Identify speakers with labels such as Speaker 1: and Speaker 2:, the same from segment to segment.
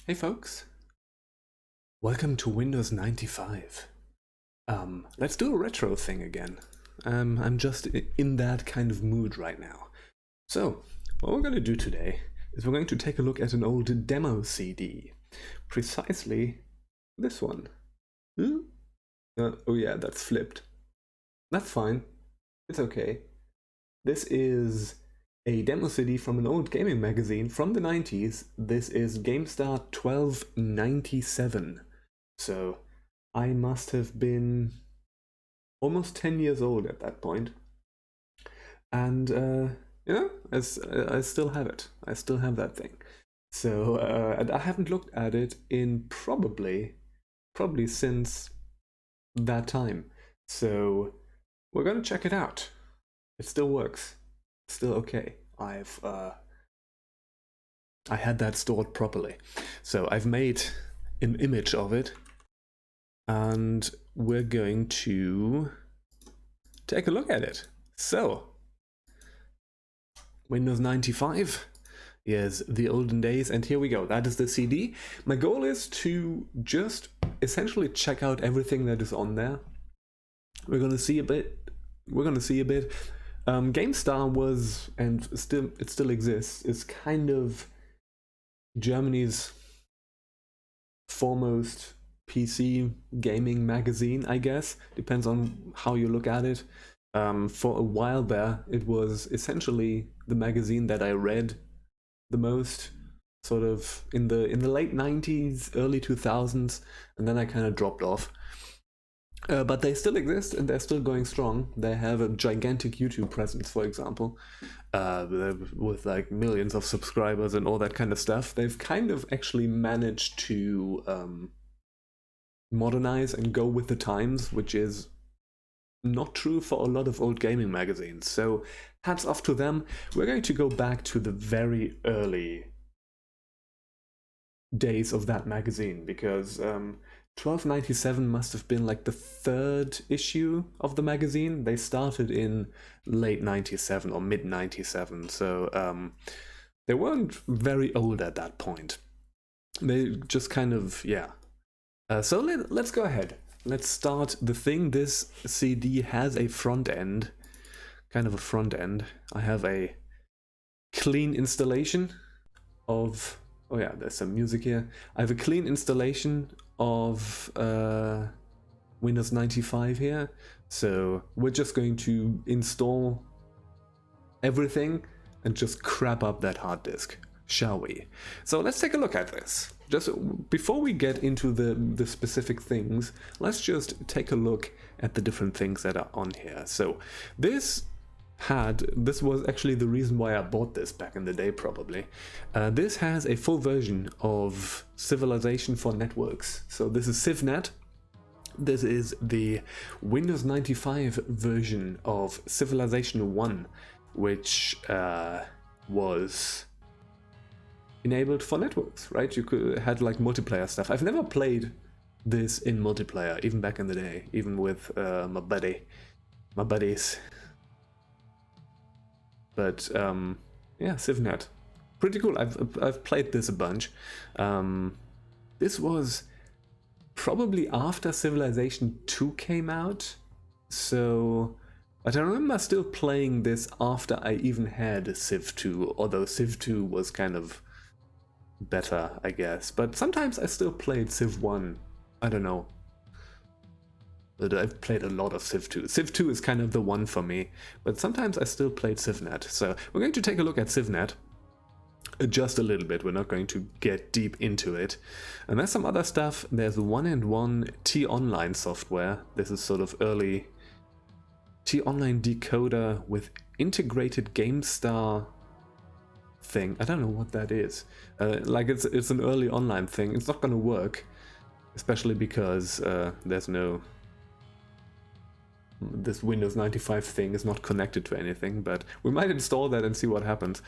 Speaker 1: Hey folks, welcome to Windows 95. Let's do a retro thing again. I'm just in that kind of mood right now. So, what we're going to do today is we're going to take a look at an old demo CD. Precisely this one. Oh yeah, that's flipped. That's fine. It's okay. This is a demo CD from an old gaming magazine from the 90s. This is GameStar 1297. So I must have been almost 10 years old at that point. And, you know, I still have it. I still have that thing. So and I haven't looked at it in probably since that time. So we're going to check it out. It still works. It's still okay. I had that stored properly. So I've made an image of it. And we're going to take a look at it. So, Windows 95. Yes, the olden days, and here we go. That is the CD. My goal is to just essentially check out everything that is on there. We're going to see a bit. GameStar was, and it still exists, is kind of Germany's foremost PC gaming magazine, I guess. Depends on how you look at it. For a while there, it was essentially the magazine that I read the most, sort of in the late 90s, early 2000s, and then I kind of dropped off. But they still exist and they're still going strong. They have a gigantic YouTube presence, for example, with like millions of subscribers and all that kind of stuff. They've kind of actually managed to modernize and go with the times, which is not true for a lot of old gaming magazines. So hats off to them. We're going to go back to the very early days of that magazine, because 1297 must have been like the third issue of the magazine. They started in late 97 or mid 97, so they weren't very old at that point. They just kind of, yeah. So let's go ahead. Let's start the thing. This CD has a front end, kind of a front end. I have a clean installation of, oh yeah, there's some music here. I have a clean installation of Windows 95 here. So we're just going to install everything and just crap up that hard disk, shall we? So let's take a look at this. Just before we get into the specific things, let's just take a look at the different things that are on here. So this was actually the reason why I bought this back in the day, probably. This has a full version of Civilization for Networks. So this is CivNet. This is the Windows 95 version of Civilization 1, which was enabled for networks, right? You had like multiplayer stuff. I've never played this in multiplayer, even back in the day, even with my buddies. But yeah, CivNet, pretty cool. I've played this a bunch. This was probably after Civilization 2 came out, so. But I remember still playing this after I even had Civ 2, although Civ 2 was kind of better, I guess. But sometimes I still played Civ 1. I don't know. But I've played a lot of Civ 2. Civ 2 is kind of the one for me. But sometimes I still played CivNet. So we're going to take a look at CivNet. Just a little bit. We're not going to get deep into it. And there's some other stuff. There's 1&1 T-Online software. This is sort of early T-Online decoder with integrated GameStar thing. I don't know what that is. Like it's an early online thing. It's not going to work, especially because there's no. This Windows 95 thing is not connected to anything, but we might install that and see what happens.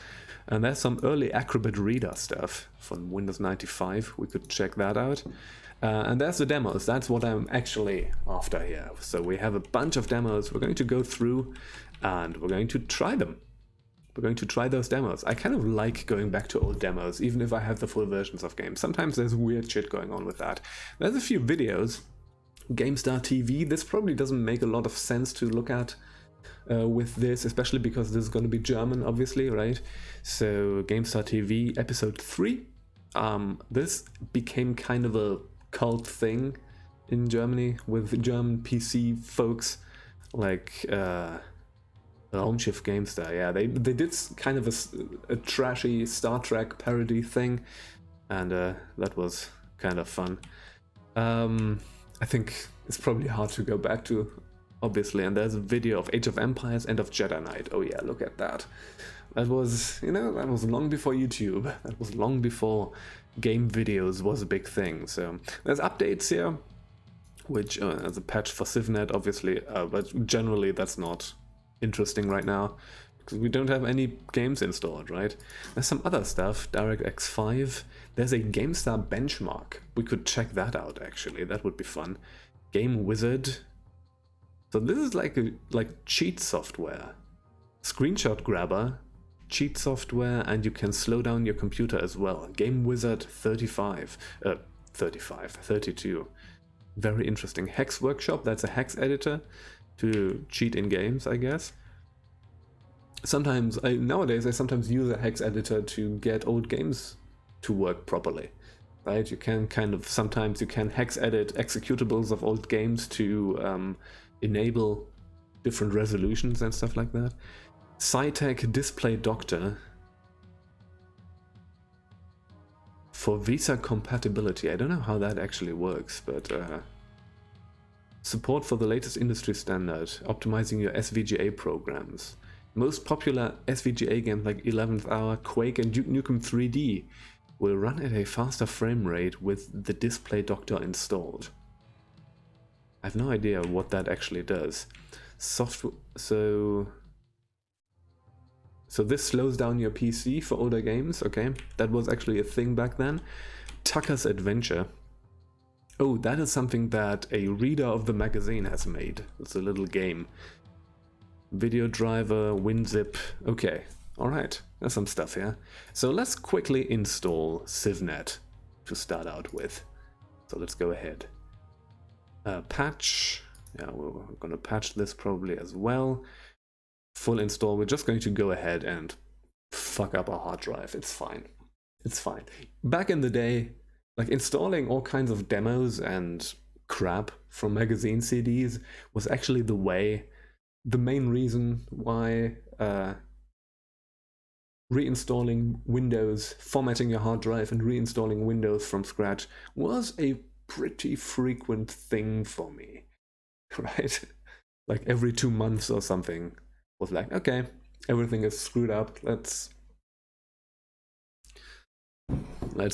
Speaker 1: And there's some early Acrobat Reader stuff from Windows 95. We could check that out. And there's the demos. That's what I'm actually after here. So we have a bunch of demos we're going to go through and we're going to try them. we're going to try those demos. I kind of like going back to old demos, even if I have the full versions of games. Sometimes there's weird shit going on with that. There's a few videos. GameStar TV, this probably doesn't make a lot of sense to look at with this, especially because this is going to be German, obviously, right? So GameStar TV episode 3. This became kind of a cult thing in Germany with German PC folks, like Raumschiff GameStar. Yeah, they did kind of a trashy Star Trek parody thing, and that was kind of fun. I think it's probably hard to go back to, obviously, and there's a video of Age of Empires and of Jedi Knight. Oh yeah, look at that. That was, you know, that was long before YouTube. That was long before game videos was a big thing. So there's updates here, which there's a patch for CivNet, obviously, but generally that's not interesting right now because we don't have any games installed, right? There's some other stuff, DirectX 5. There's a GameStar benchmark. We could check that out, actually. That would be fun. Game Wizard. So this is like cheat software. Screenshot grabber, cheat software, and you can slow down your computer as well. Game Wizard 32. Very interesting. Hex Workshop, that's a hex editor to cheat in games, I guess. Nowadays I sometimes use a hex editor to get old games to work properly, right? You can sometimes you can hex edit executables of old games to enable different resolutions and stuff like that. SciTech Display Doctor for Visa compatibility. I don't know how that actually works, but support for the latest industry standard, optimizing your SVGA programs. Most popular SVGA games like 11th Hour, Quake, and Duke Nukem 3D will run at a faster frame rate with the Display Doctor installed. I have no idea what that actually does. So this slows down your PC for older games, okay? That was actually a thing back then. Tucker's Adventure. Oh, that is something that a reader of the magazine has made. It's a little game. Video driver, WinZip. Okay, alright, there's some stuff here. So let's quickly install CivNet to start out with. So let's go ahead. Patch. Yeah, we're gonna patch this probably as well. Full install. We're just going to go ahead and fuck up our hard drive. It's fine. It's fine. Back in the day, like installing all kinds of demos and crap from magazine CDs was actually the main reason why reinstalling Windows, formatting your hard drive and reinstalling Windows from scratch was a pretty frequent thing for me, right? Like every 2 months or something was like, okay, everything is screwed up, let's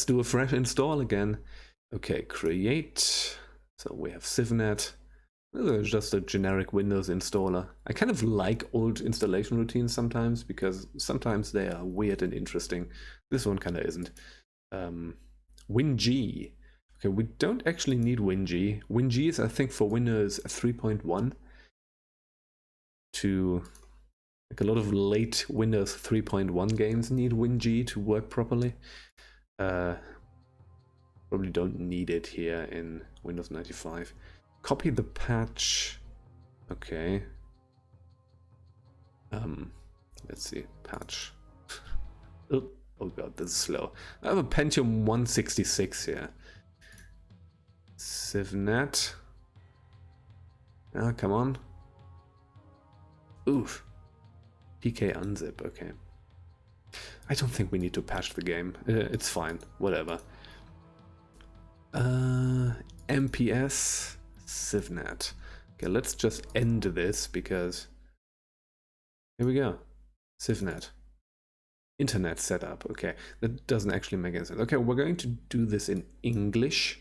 Speaker 1: do a fresh install again. Okay, create. So we have CivNet. This is just a generic Windows installer. I kind of like old installation routines sometimes because sometimes they are weird and interesting. This one kind of isn't. WinG. Okay, we don't actually need WinG. WinG is, I think, for Windows 3.1 to... Like a lot of late Windows 3.1 games need WinG to work properly. Probably don't need it here in Windows 95. Copy the patch. Okay. Let's see. Patch. Oh god, this is slow. I have a Pentium 166 here. CivNet. Ah, come on. Oof. PK unzip, okay. I don't think we need to patch the game. It's fine, whatever. MPS CivNet. Okay, let's just end this because here we go. CivNet. Internet setup. Okay, that doesn't actually make any sense. Okay, we're going to do this in English.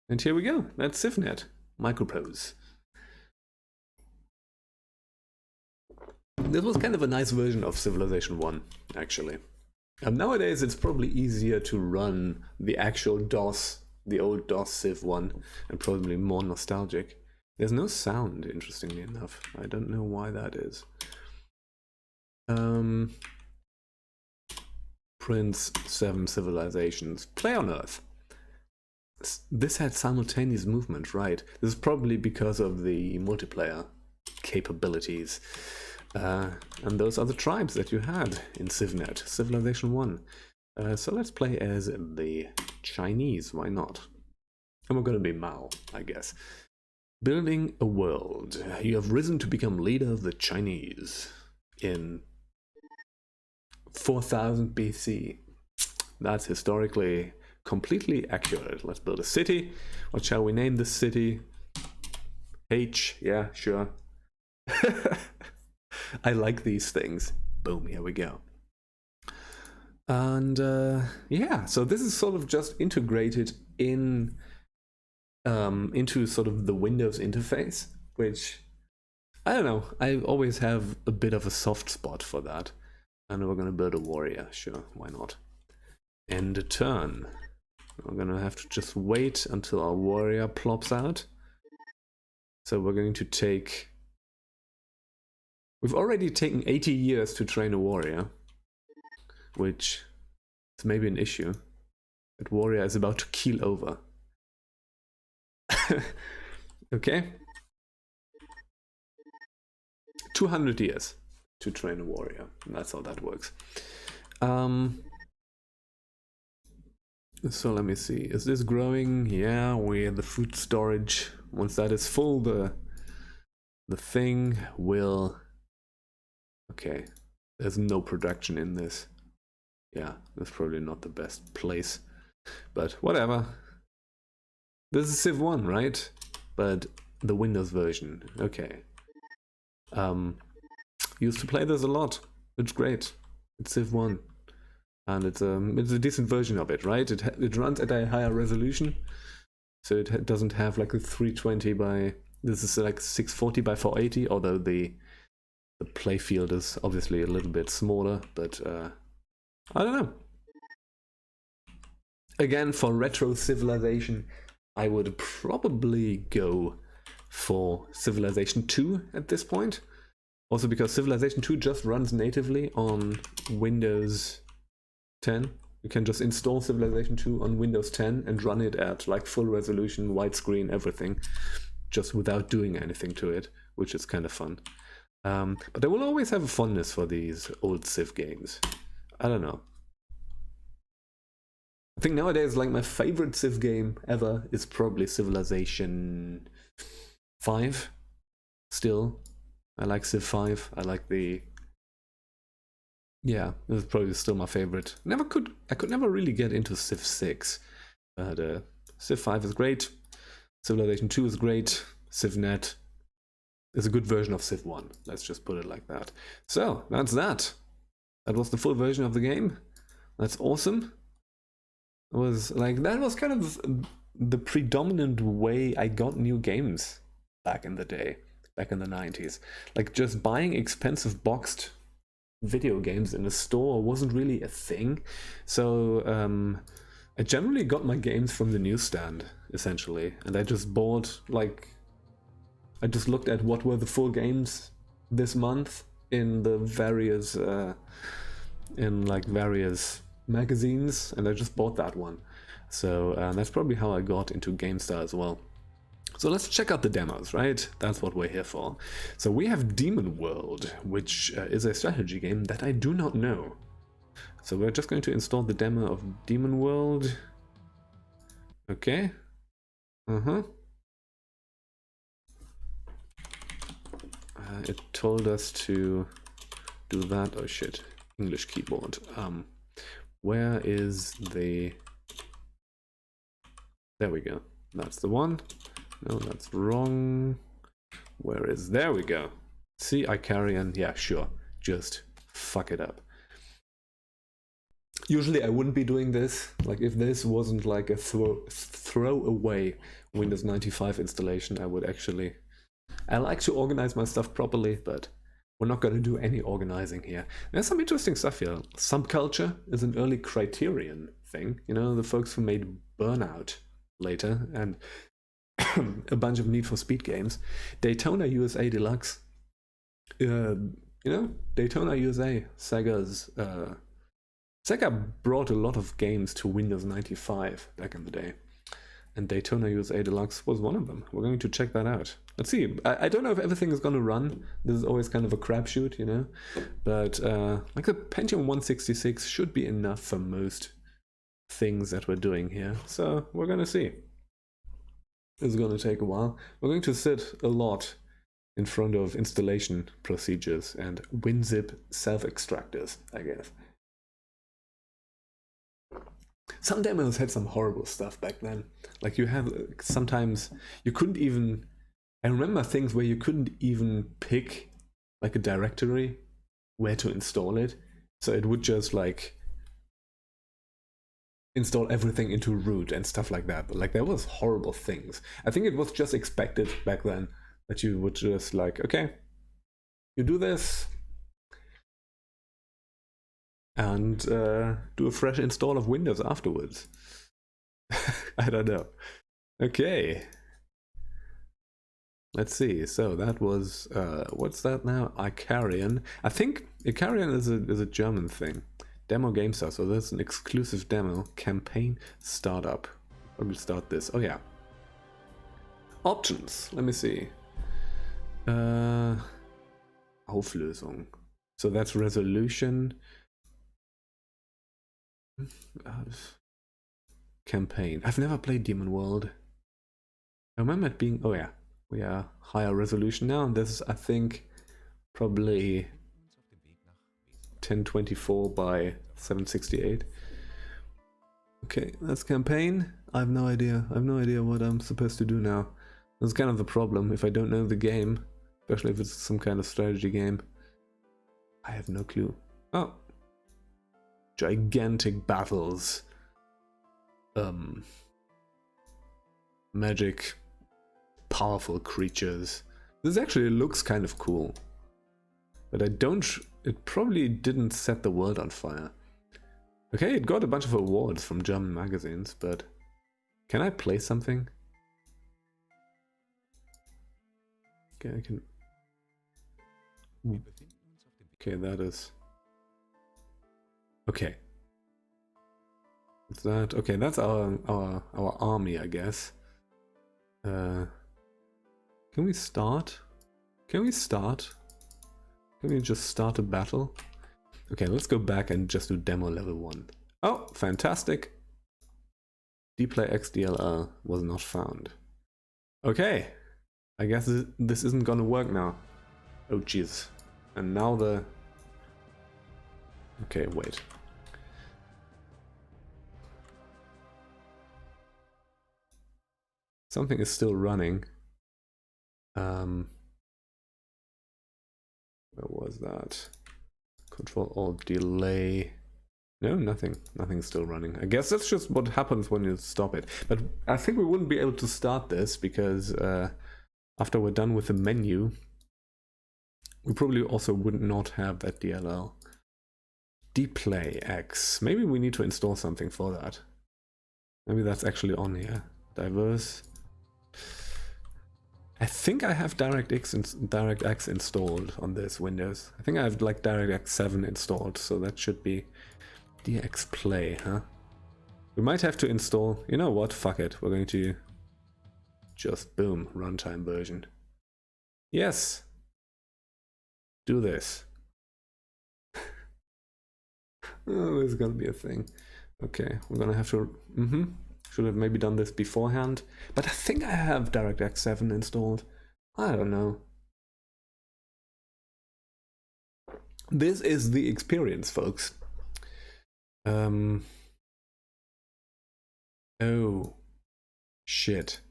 Speaker 1: And here we go. That's CivNet. Microprose. This was kind of a nice version of Civilization 1, actually. Nowadays, it's probably easier to run the actual DOS, the old DOS Civ 1, and probably more nostalgic. There's no sound, interestingly enough. I don't know why that is. Prince 7 Civilizations. Play on Earth. This had simultaneous movement, right? This is probably because of the multiplayer capabilities. And those are the tribes that you had in CivNet, Civilization 1. So let's play as the Chinese, why not? And we're gonna be Mao, I guess. Building a world. You have risen to become leader of the Chinese in 4000 BC. That's historically completely accurate. Let's build a city. What shall we name this city? H, yeah, sure. I like these things. Boom, here we go. And yeah, so this is sort of just integrated in into sort of the Windows interface, which, I don't know, I always have a bit of a soft spot for that. And we're gonna build a warrior, sure, why not? End a turn. We're gonna have to just wait until our warrior plops out. So we're going to take... We've already taken 80 years to train a warrior, which is maybe an issue. That warrior is about to keel over. Okay. 200 years to train a warrior. That's how that works. So let me see. Is this growing? Yeah, we're the food storage. Once that is full, the thing will... Okay, there's no production in this. Yeah, that's probably not the best place, but whatever. This is Civ 1, right? But the Windows version. Okay. Used to play this a lot. It's great. It's Civ 1. And it's a decent version of it, right? It runs at a higher resolution. So it doesn't have like a 320 by... This is like 640 by 480, although the playfield is obviously a little bit smaller, but I don't know. Again, for retro civilization, I would probably go for Civilization 2 at this point. Also because Civilization 2 just runs natively on Windows 10. You can just install Civilization 2 on Windows 10 and run it at like full resolution, widescreen, everything, just without doing anything to it, which is kind of fun. But I will always have a fondness for these old Civ games. I don't know. I think nowadays, like, my favorite Civ game ever is probably Civilization 5. Still, I like Civ 5. I like the... Yeah, this is probably still my favorite. I could never really get into Civ 6. But Civ 5 is great. Civilization 2 is great. CivNet is a good version of Civ 1. Let's just put it like that. So, that's that. That was the full version of the game. That's awesome. It was like, that was kind of the predominant way I got new games back in the day, back in the 90s. Like, just buying expensive boxed video games in a store wasn't really a thing. So I generally got my games from the newsstand, essentially. And I just bought, like, I just looked at what were the full games this month in the various various magazines, and I just bought that one. So that's probably how I got into GameStar as well. So let's check out the demos, right? That's what we're here for. So we have Demonworld, which is a strategy game that I do not know. So we're just going to install the demo of Demonworld. Okay. It told us to do that. Oh shit. English keyboard. Where is the... There we go. That's the one. No, that's wrong. Where is... There we go. See, Icarian. Yeah, sure. Just fuck it up. Usually I wouldn't be doing this. Like, if this wasn't like a throwaway Windows 95 installation, I would actually... I like to organize my stuff properly, but we're not going to do any organizing here. There's some interesting stuff here. Subculture is an early Criterion thing. You know, the folks who made Burnout later, and a bunch of Need for Speed games. Daytona USA Deluxe. You know, Daytona USA, Sega brought a lot of games to Windows 95 back in the day. And Daytona USA Deluxe was one of them. We're going to check that out. Let's see. I don't know if everything is going to run. This is always kind of a crapshoot, you know. But like the Pentium 166 should be enough for most things that we're doing here. So we're going to see. It's going to take a while. We're going to sit a lot in front of installation procedures and WinZip self-extractors, I guess. Some demos had some horrible stuff back then. Like you have sometimes you couldn't even. I remember things where you couldn't even pick like a directory where to install it, so it would just like install everything into root and stuff like that. But like there was horrible things. I think it was just expected back then that you would just like, okay, you do this and do a fresh install of Windows afterwards. I don't know. Okay. Let's see. So that was what's that now? Icarian. I think Icarian is a German thing. Demo GameStar. So that's an exclusive demo campaign startup. I will start this. Oh yeah. Options. Let me see. Auflösung. So that's resolution. Campaign. I've never played Demonworld. I remember it being. Oh yeah. We are higher resolution now, and this is, I think, probably 1024 by 768. Okay, that's campaign. I have no idea. I have no idea what I'm supposed to do now. That's kind of the problem if I don't know the game, especially if it's some kind of strategy game. I have no clue. Oh. Gigantic battles. Magic. Powerful creatures. This actually looks kind of cool. But it probably didn't set the world on fire. Okay, it got a bunch of awards from German magazines, but can I play something? Okay, I can. Okay, that is. Okay. What's that? Okay, that's our army, I guess. Can we start? Can we start? Can we just start a battle? Okay, let's go back and just do demo level 1. Oh, fantastic. Dplay XDLR was not found. Okay, I guess this isn't gonna work now. Oh jeez. And now the... Okay, wait. Something is still running. Where was that? Control Alt delay. No, nothing. Nothing's still running. I guess that's just what happens when you stop it. But I think we wouldn't be able to start this because after we're done with the menu, we probably also would not have that DLL. Dplay X. Maybe we need to install something for that. Maybe that's actually on here. Diverse. I think I have DirectX installed on this Windows. I think I have like DirectX 7 installed, so that should be DX Play, huh? We might have to install, you know what, fuck it, we're going to just boom, runtime version. Yes! Do this. Oh, there's gonna be a thing. Okay, we're gonna have to, should have maybe done this beforehand, but I think I have DirectX 7 installed. I don't know. This is the experience, folks. Oh, shit.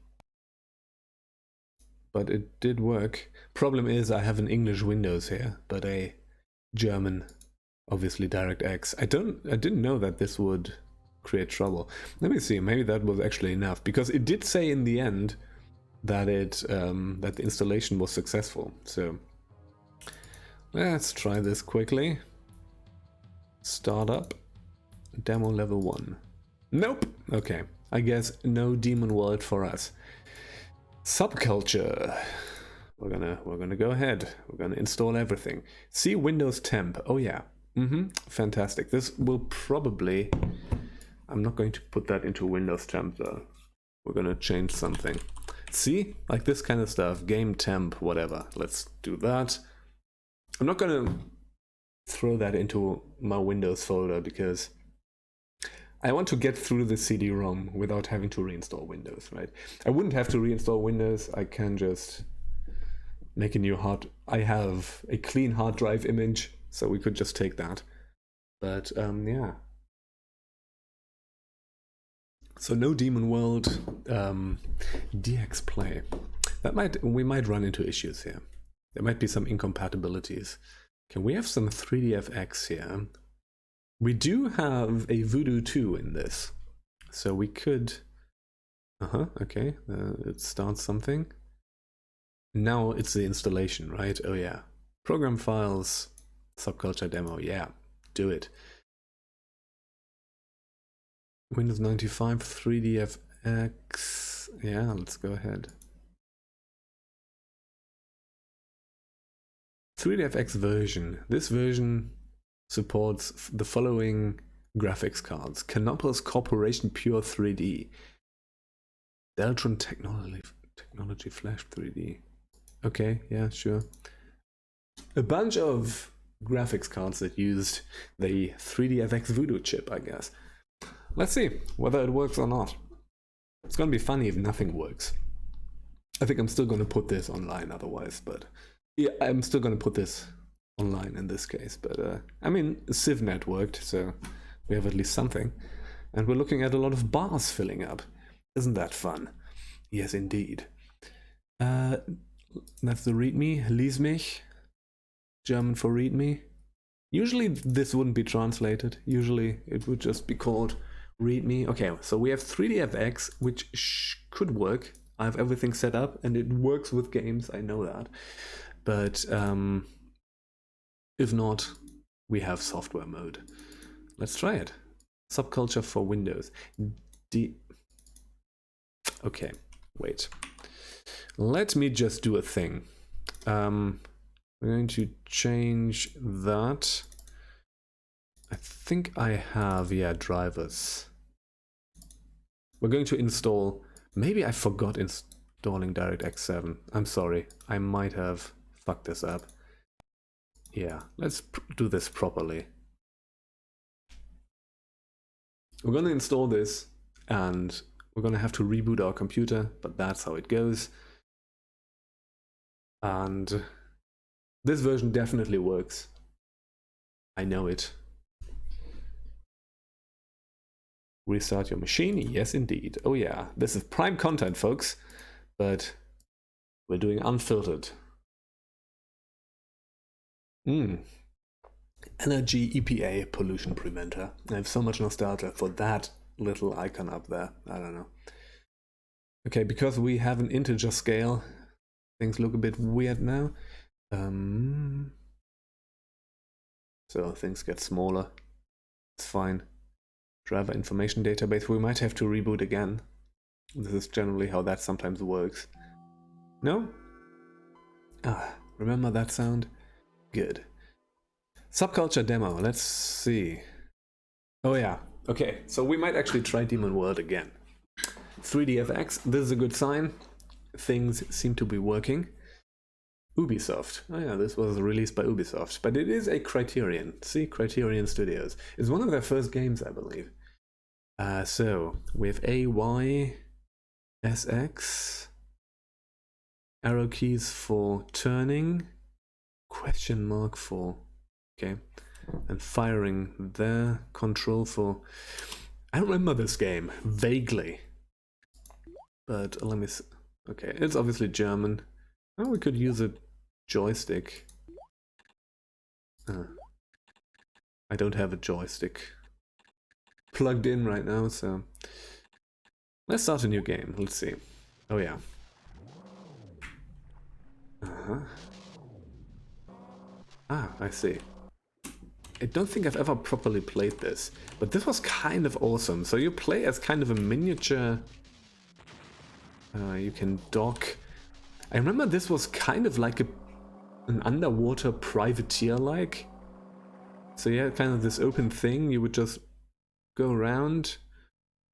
Speaker 1: But it did work. Problem is I have an English Windows here, but a German, obviously DirectX. I didn't know that this would create trouble. Let me see, maybe that was actually enough, because it did say in the end that that the installation was successful. So let's try this quickly. Startup, demo level 1. Nope. Okay, I guess no Demonworld for us. Subculture. we're gonna go ahead. We're gonna install everything. See Windows temp. Oh yeah. Fantastic. This will probably. I'm not going to put that into Windows temp though. We're gonna change something. See, like this kind of stuff. Game temp, whatever. Let's do that. I'm not gonna throw that into my Windows folder because I want to get through the CD-ROM without having to reinstall Windows, right? I wouldn't have to reinstall Windows. I can just make a new hard. I have a clean hard drive image, so we could just take that. But yeah. So no Demonworld, DX Play. We might run into issues here. There might be some incompatibilities. Can we have some 3DFX here? We do have a Voodoo 2 in this, so we could. Okay, it starts something. Now it's the installation, right? Oh yeah, program files, subculture demo. Yeah, do it. Windows 95 3DFX. Yeah, let's go ahead. 3DFX version. This version supports the following graphics cards: Canopus Corporation Pure 3D, Deltron Technology Flash 3D. Okay, yeah, sure. A bunch of graphics cards that used the 3DFX Voodoo chip, I guess. Let's see whether it works or not. It's gonna be funny if nothing works. I think I'm still gonna put this online otherwise, but yeah, I'm still gonna put this online in this case. But I mean, CivNet worked, so we have at least something. And we're looking at a lot of bars filling up. Isn't that fun? Yes, indeed. That's the README, lies mich, German for README. Usually this wouldn't be translated. Usually it would just be called README. Okay, so we have 3DFX, which could work. I have everything set up and it works with games, I know that. But if not, we have software mode. Let's try it. Subculture for Windows. Okay, wait. Let me just do a thing. We're going to change that. I think I have, yeah, drivers. We're going to install, maybe I forgot installing DirectX 7. I'm sorry, I might have fucked this up. Yeah, let's do this properly. We're going to install this and we're going to have to reboot our computer, but that's how it goes. And this version definitely works. I know it. Restart your machine? Yes, indeed. Oh yeah, this is prime content, folks. But we're doing unfiltered. Energy EPA pollution preventer. I have so much nostalgia for that little icon up there. I don't know. Okay, because we have an integer scale, things look a bit weird now. So things get smaller. It's fine. Driver information database. We might have to reboot again. This is generally how that sometimes works. No? Ah, remember that sound? Good. Subculture demo. Let's see. Oh yeah. Okay, so we might actually try Demonworld again. 3DFX. This is a good sign. Things seem to be working. Ubisoft. Oh yeah, this was released by Ubisoft, but it is a Criterion. See, Criterion Studios. It's one of their first games, I believe. So we have A, Y, SX, arrow keys for turning, question mark for, okay, and firing there, control for. I remember this game vaguely, but let me see. Okay, it's obviously German. Oh, we could use a joystick. I don't have a joystick plugged in right now, so let's start a new game. Let's see. Oh yeah. Ah, I see. I don't think I've ever properly played this, but this was kind of awesome. So you play as kind of a miniature. You can dock. I remember this was kind of like an underwater privateer-like. So yeah, kind of this open thing, you would just go around.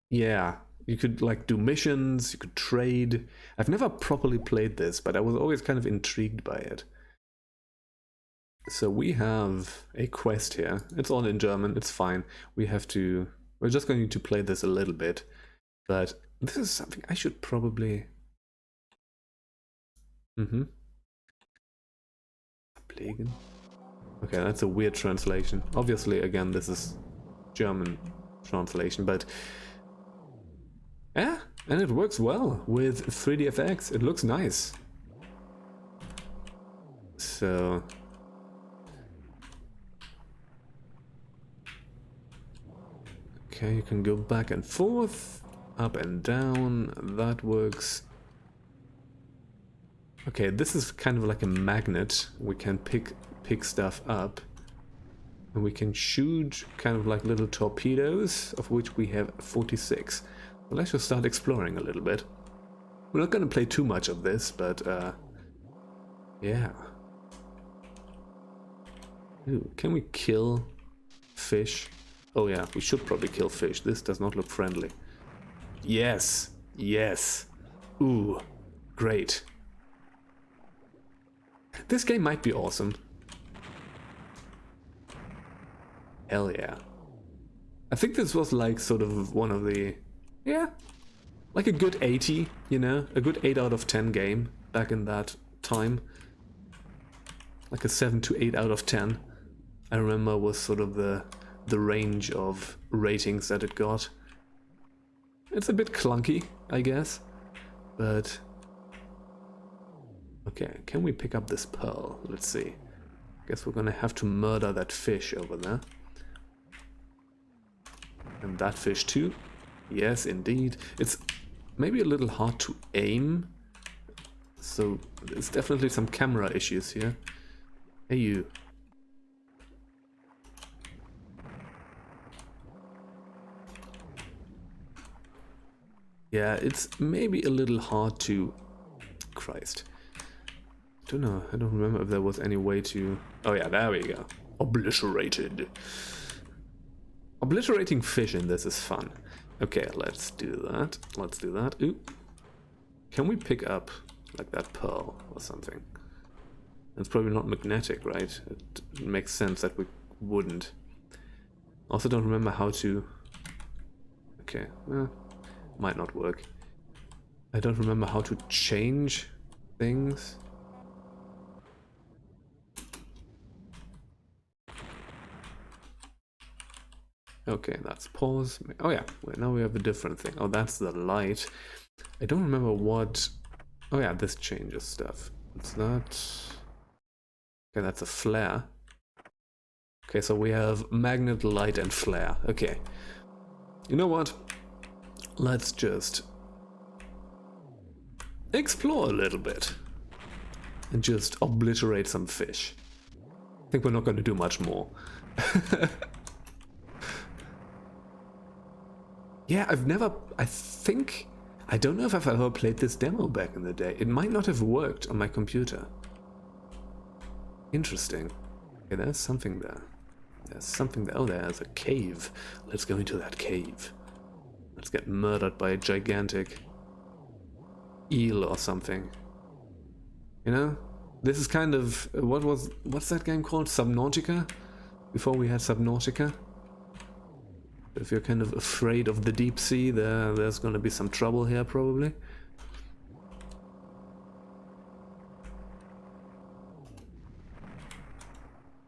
Speaker 1: Yeah, you could like do missions, you could trade. I've never properly played this, but I was always kind of intrigued by it. So we have a quest here. It's all in German, it's fine. We're just going to play this a little bit. But this is something I should probably... Ablegen. Okay, that's a weird translation. Obviously, again, this is German translation, but... Yeah, and it works well with 3DFX. It looks nice. So... Okay, you can go back and forth, up and down, that works. Okay, this is kind of like a magnet. We can pick stuff up. And we can shoot kind of like little torpedoes, of which we have 46. Well, let's just start exploring a little bit. We're not going to play too much of this, but yeah. Ooh, can we kill fish? Oh yeah, we should probably kill fish. This does not look friendly. Yes, yes. Ooh, great. This game might be awesome. Hell yeah. I think this was like sort of one of the... Yeah, like a good 80, you know? A good 8 out of 10 game back in that time. Like a 7 to 8 out of 10. I remember was sort of the range of ratings that it got. It's a bit clunky, I guess, but... Okay, can we pick up this pearl? Let's see. Guess we're gonna have to murder that fish over there. And that fish too. Yes, indeed. It's maybe a little hard to aim, so there's definitely some camera issues here. Hey you. Yeah, it's maybe a little hard to... Christ. I don't know, I don't remember if there was any way to... Oh yeah, there we go. Obliterated. Obliterating fish in this is fun. Okay, let's do that. Let's do that. Ooh. Can we pick up like that pearl or something? It's probably not magnetic, right? It makes sense that we wouldn't. Also don't remember how to... Okay, might not work. I don't remember how to change things. Okay, that's pause. Oh yeah, wait, now we have a different thing. Oh, that's the light. I don't remember what... Oh yeah, this changes stuff. What's that? Okay, that's a flare. Okay, so we have magnet, light, and flare. Okay. You know what? Let's just explore a little bit and just obliterate some fish. I think we're not going to do much more. Yeah, I don't know if I've ever played this demo back in the day. It might not have worked on my computer. Interesting. Okay, there's something there. There's something there. Oh, there's a cave. Let's go into that cave. Let's get murdered by a gigantic eel or something. You know? This is kind of... What's that game called? Subnautica? Before we had Subnautica? If you're kind of afraid of the deep sea, there's gonna be some trouble here, probably.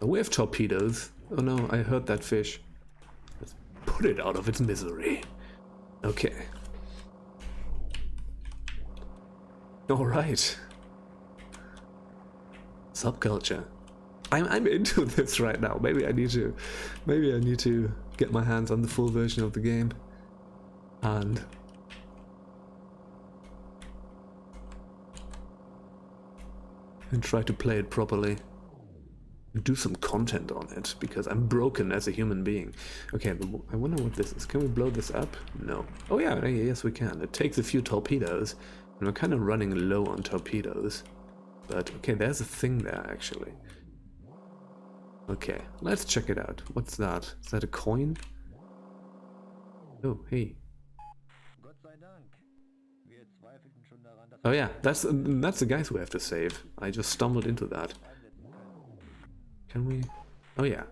Speaker 1: Oh, we have torpedoes. Oh no, I heard that fish. Let's put it out of its misery. Okay. Alright. Subculture. I'm into this right now. Maybe I need to get my hands on the full version of the game and try to play it properly and do some content on it, because I'm broken as a human being. Okay, I wonder what this is. Can we blow this up? No. Oh yeah, yes we can. It takes a few torpedoes, And we're kind of running low on torpedoes. But, okay, there's a thing there, actually. Okay, let's check it out. What's that? Is that a coin? Oh, hey. Oh yeah, that's the guys we have to save. I just stumbled into that. Can we? Oh yeah.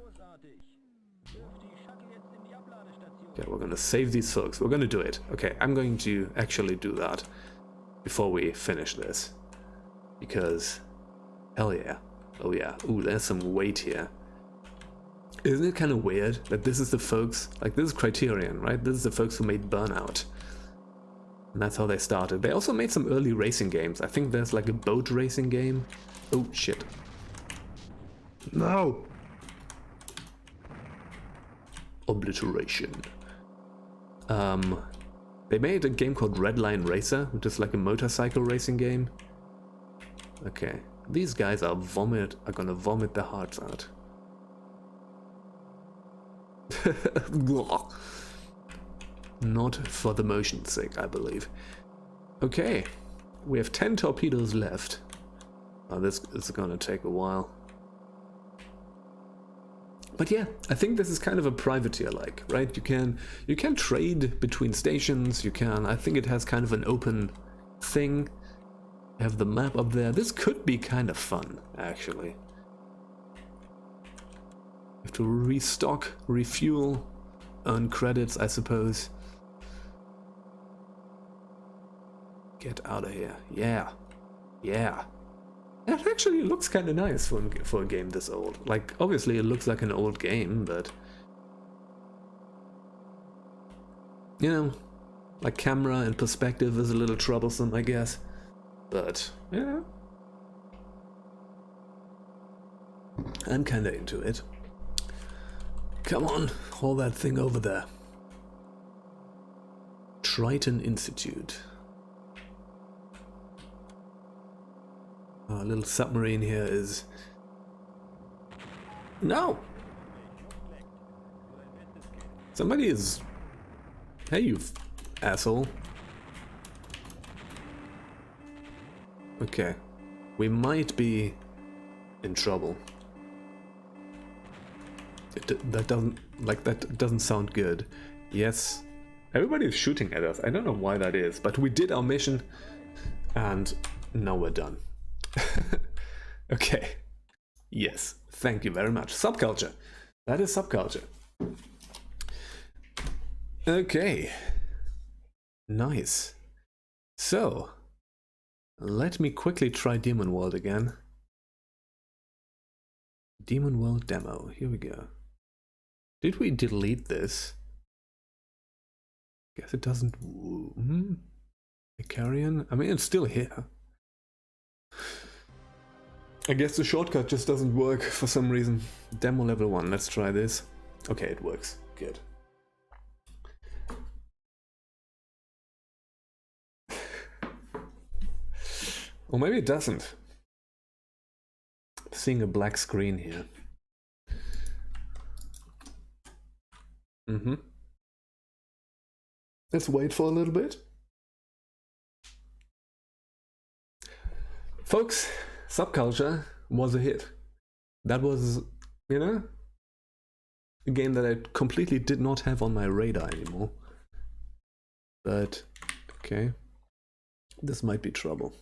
Speaker 1: Okay, we're gonna save these folks. We're gonna do it. Okay, I'm going to actually do that before we finish this. Because, hell yeah. Oh yeah. Ooh, there's some weight here. Isn't it kind of weird that this is the folks, like this is Criterion, right? This is the folks who made Burnout. And that's how they started. They also made some early racing games. I think there's like a boat racing game. Oh, shit. No! Obliteration. They made a game called Redline Racer, which is like a motorcycle racing game. Okay. These guys are gonna vomit their hearts out. Not for the motion's sake, I believe. Okay, we have 10 torpedoes left. Oh, this is gonna take a while. But yeah, I think this is kind of a privateer-like, right? You can trade between stations. I think it has kind of an open thing. You have the map up there. This could be kind of fun, actually. You have to restock, refuel, earn credits, I suppose. Get out of here. Yeah. Yeah. It actually looks kind of nice for a game this old. Like, obviously it looks like an old game, but... You know, like camera and perspective is a little troublesome, I guess. But, yeah. I'm kind of into it. Come on, haul that thing over there. Triton Institute. Our little submarine here is... No! Somebody is... Hey, you asshole. Okay. We might be in trouble. That doesn't sound good. Yes. Everybody is shooting at us. I don't know why that is, but we did our mission and now we're done. Okay. Yes. Thank you very much. Subculture. That is subculture. Okay. Nice. So, let me quickly try Demonworld again. Demonworld demo. Here we go. Did we delete this? Guess it doesn't. Icarian? I mean, it's still here. I guess the shortcut just doesn't work for some reason. Demo level 1. Let's try this. Okay, it works. Good. Or maybe it doesn't. Seeing a black screen here. Let's wait for a little bit. Folks, Subculture was a hit. That was, you know, a game that I completely did not have on my radar anymore. But, okay. This might be trouble.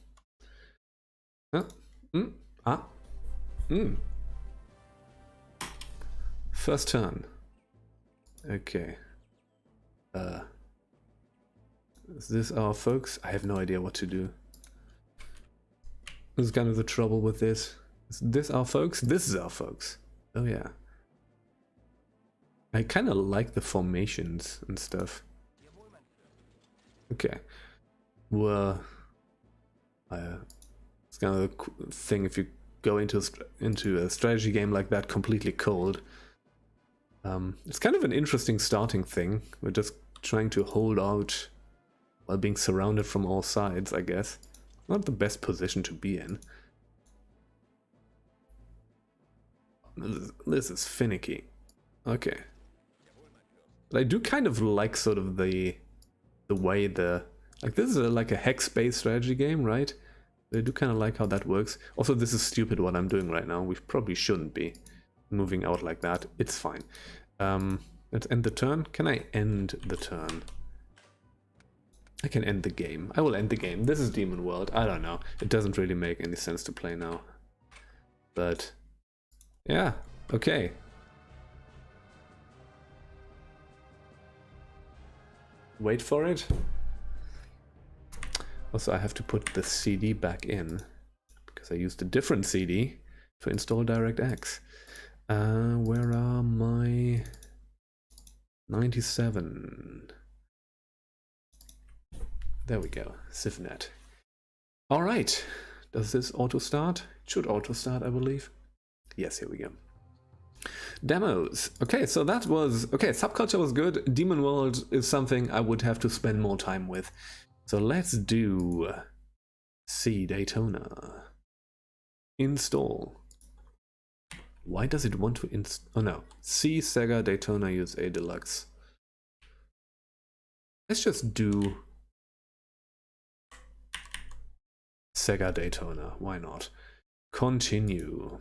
Speaker 1: First turn. Okay. Is this our folks? I have no idea what to do. This is kind of the trouble with this. Is this our folks? This is our folks. Oh yeah. I kind of like the formations and stuff. Okay. Well, it's kind of the thing if you go into a strategy game like that completely cold. It's kind of an interesting starting thing. We're just trying to hold out while being surrounded from all sides, I guess. Not the best position to be in. This is finicky. Okay. But I do kind of like sort of the way the Like this is like a hex-based strategy game, right? I do kind of like how that works. Also, this is stupid what I'm doing right now. We probably shouldn't be moving out like that. It's fine. Let's end the turn. Can I end the turn? I can end the game. I will end the game. This is Demonworld. I don't know. It doesn't really make any sense to play now. But yeah, okay. Wait for it. Also, I have to put the CD back in because I used a different CD to install DirectX. Where are my 97? There we go, CivNet. All right, does this auto start? It should auto start, I believe. Yes, here we go. Demos. Okay, so that was, okay, Subculture was good. Demonworld is something I would have to spend more time with. So let's do C Daytona. Install. Why does it want to install? Oh no, C Sega Daytona USA Deluxe. Let's just do Sega Daytona, why not? Continue.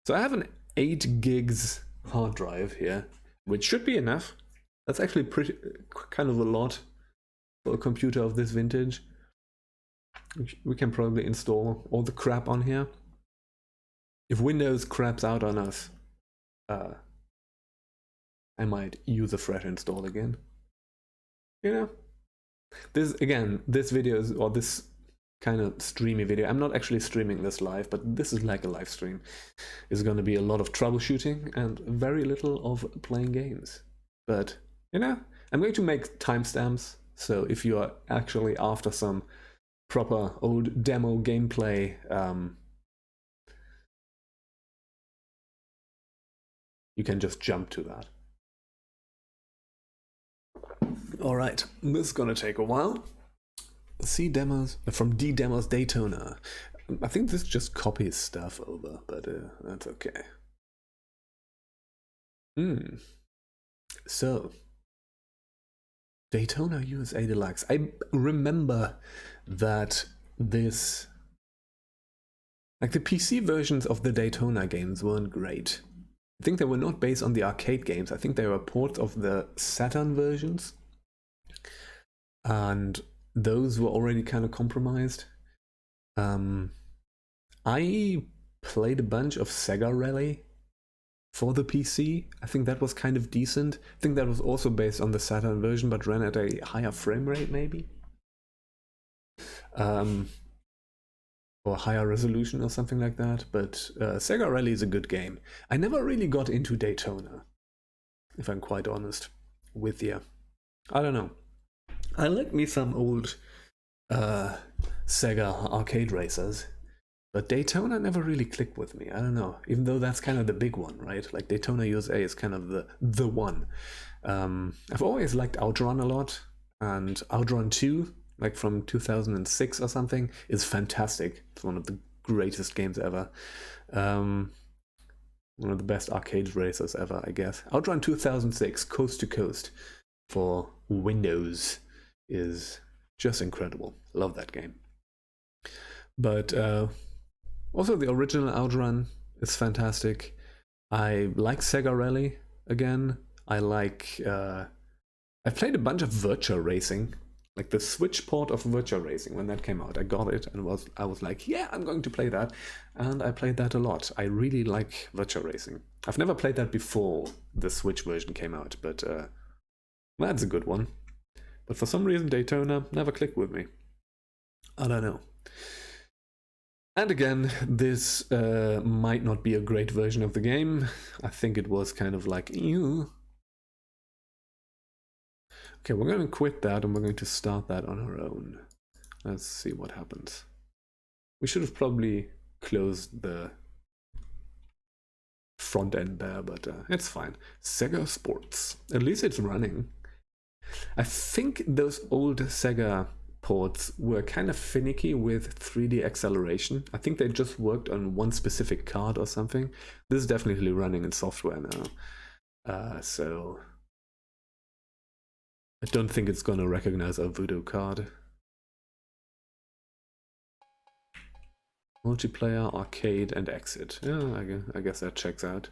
Speaker 1: So I have an 8 gigs hard drive here, which should be enough. That's actually pretty kind of a lot for a computer of this vintage. We can probably install all the crap on here. If Windows craps out on us, I might use a fresh install again. You know, this again, this video is, or this kind of streamy video, I'm not actually streaming this live, but this is like a live stream, is going to be a lot of troubleshooting and very little of playing games. But you know, I'm going to make timestamps, so if you are actually after some proper old demo gameplay, you can just jump to that. All right, this is gonna take a while. C demos from D demos Daytona. I think this just copies stuff over, but that's okay. So Daytona USA Deluxe. I remember that this, like the PC versions of the Daytona games weren't great. I think they were not based on the arcade games. I think they were ports of the Saturn versions. And those were already kind of compromised. I played a bunch of Sega Rally for the PC. I think that was kind of decent. I think that was also based on the Saturn version, but ran at a higher frame rate, maybe. Or higher resolution or something like that. But Sega Rally is a good game. I never really got into Daytona, if I'm quite honest with you. I don't know. I like me some old Sega arcade racers, but Daytona never really clicked with me. I don't know, even though that's kind of the big one, right? Like Daytona USA is kind of the one. I've always liked Outrun a lot, and Outrun 2, like from 2006 or something, is fantastic. It's one of the greatest games ever. One of the best arcade racers ever, I guess. Outrun 2006, Coast to Coast for Windows, is just incredible. Love that game. But also the original Outrun is fantastic. I like Sega Rally again. I like I've played a bunch of Virtua Racing, like the Switch port of Virtua Racing. When that came out, I got it and I was like, yeah, I'm going to play that, and I played that a lot. I really like Virtua Racing. I've never played that before the Switch version came out, but that's a good one. But for some reason, Daytona never clicked with me. I don't know. And again, this might not be a great version of the game. I think it was kind of like, ew. Okay, we're going to quit that and we're going to start that on our own. Let's see what happens. We should have probably closed the front end there, but it's fine. Sega Sports. At least it's running. I think those old Sega ports were kind of finicky with 3D acceleration. I think they just worked on one specific card or something. This is definitely running in software now. So I don't think it's going to recognize a Voodoo card. Multiplayer, arcade, and exit. Yeah, I guess that checks out.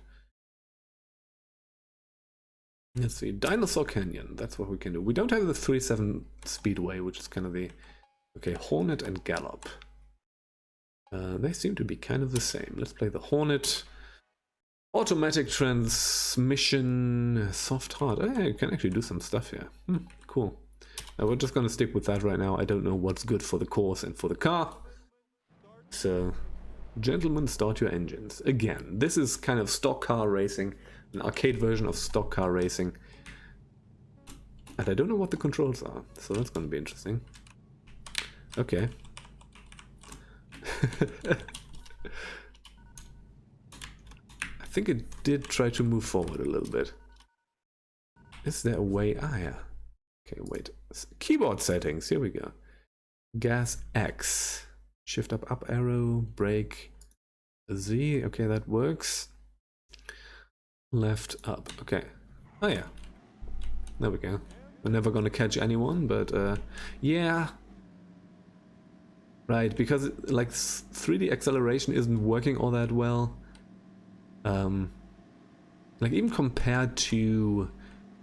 Speaker 1: Let's see, Dinosaur Canyon, that's what we can do. We don't have the 3.7 Speedway, which is kind of the... Okay, Hornet and Gallop. They seem to be kind of the same. Let's play the Hornet. Automatic transmission, soft hard. Hey, you can actually do some stuff here. Cool. We're just gonna stick with that right now. I don't know what's good for the course and for the car. So, gentlemen, start your engines. Again, this is kind of stock car racing, an arcade version of stock car racing. And I don't know what the controls are, so that's gonna be interesting. Okay. I think it did try to move forward a little bit. Is there a way? Ah, yeah. Okay, wait. Keyboard settings, here we go. Gas X. Shift up arrow, brake Z. Okay, that works. Left up. Okay. Oh, yeah. There we go. We're never gonna catch anyone, but yeah. Right, because like 3D acceleration isn't working all that well. Like even compared to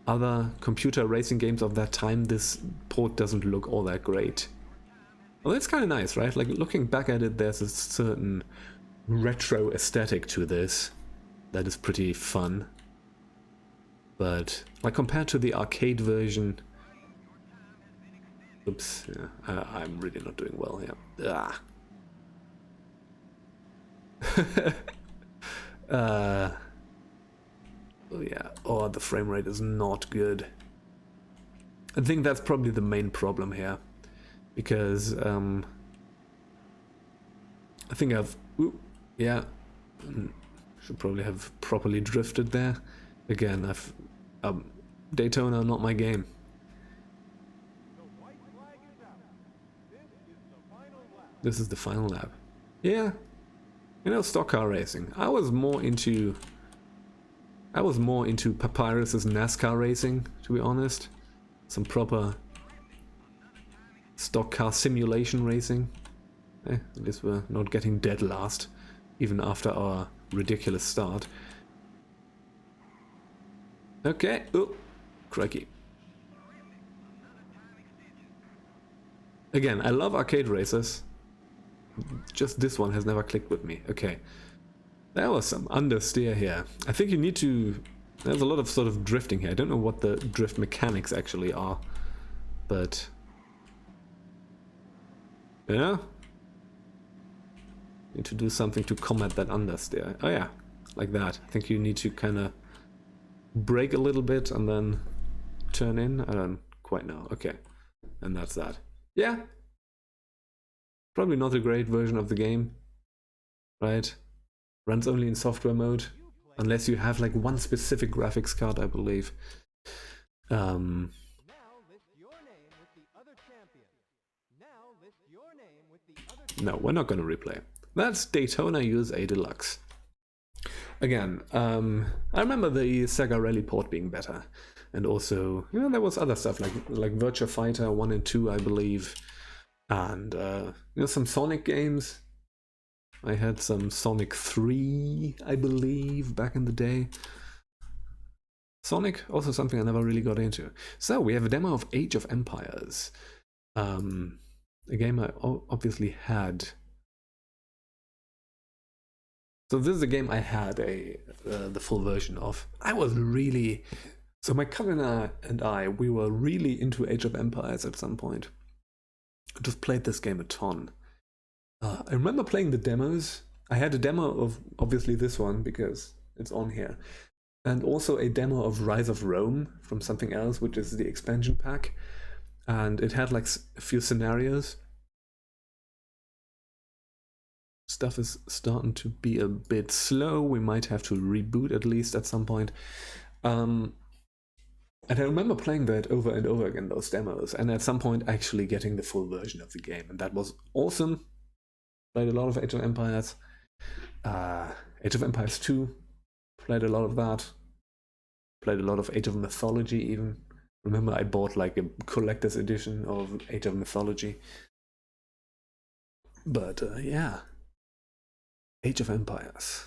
Speaker 1: other computer racing games of that time, this port doesn't look all that great. Well, that's kind of nice, right? Like looking back at it, there's a certain retro aesthetic to this that is pretty fun. But like compared to the arcade version, oops, yeah, I'm really not doing well here. Oh yeah, oh, the frame rate is not good. I think that's probably the main problem here, because I think should probably have properly drifted there. Again, Daytona, not my game. This is the final lap. Yeah, you know, stock car racing. I was more into Papyrus's NASCAR racing, to be honest. Some proper stock car simulation racing. At least we're not getting dead last, even after our ridiculous start. Okay, oh, crikey. Again, I love arcade races. Just this one has never clicked with me. Okay. There was some understeer here. I think you need to... There's a lot of sort of drifting here. I don't know what the drift mechanics actually are. But... yeah? Need to do something to combat that understeer. Oh yeah, like that. I think you need to kind of brake a little bit and then turn in. I don't quite know. Okay. And that's that. Yeah. Probably not a great version of the game. Right? Runs only in software mode, unless you have like one specific graphics card, I believe. No, we're not going to replay. That's Daytona USA Deluxe. Again, I remember the Sega Rally port being better, and also, you know, there was other stuff like Virtua Fighter 1 and 2, I believe, and you know, some Sonic games. I had some Sonic 3, I believe, back in the day. Sonic, also something I never really got into. So, we have a demo of Age of Empires. A game I obviously had. So this is a game I had the full version of. I was really... So my cousin and I, we were really into Age of Empires at some point. I just played this game a ton. I remember playing the demos. I had a demo of, obviously, this one, because it's on here. And also a demo of Rise of Rome from something else, which is the expansion pack. And it had like a few scenarios. Stuff is starting to be a bit slow. We might have to reboot at least at some point. And I remember playing that over and over again, those demos. And at some point actually getting the full version of the game. And that was awesome. Played a lot of Age of Empires. Age of Empires 2. Played a lot of that. Played a lot of Age of Mythology even. Remember I bought like a collector's edition of Age of Mythology. But yeah. Age of Empires.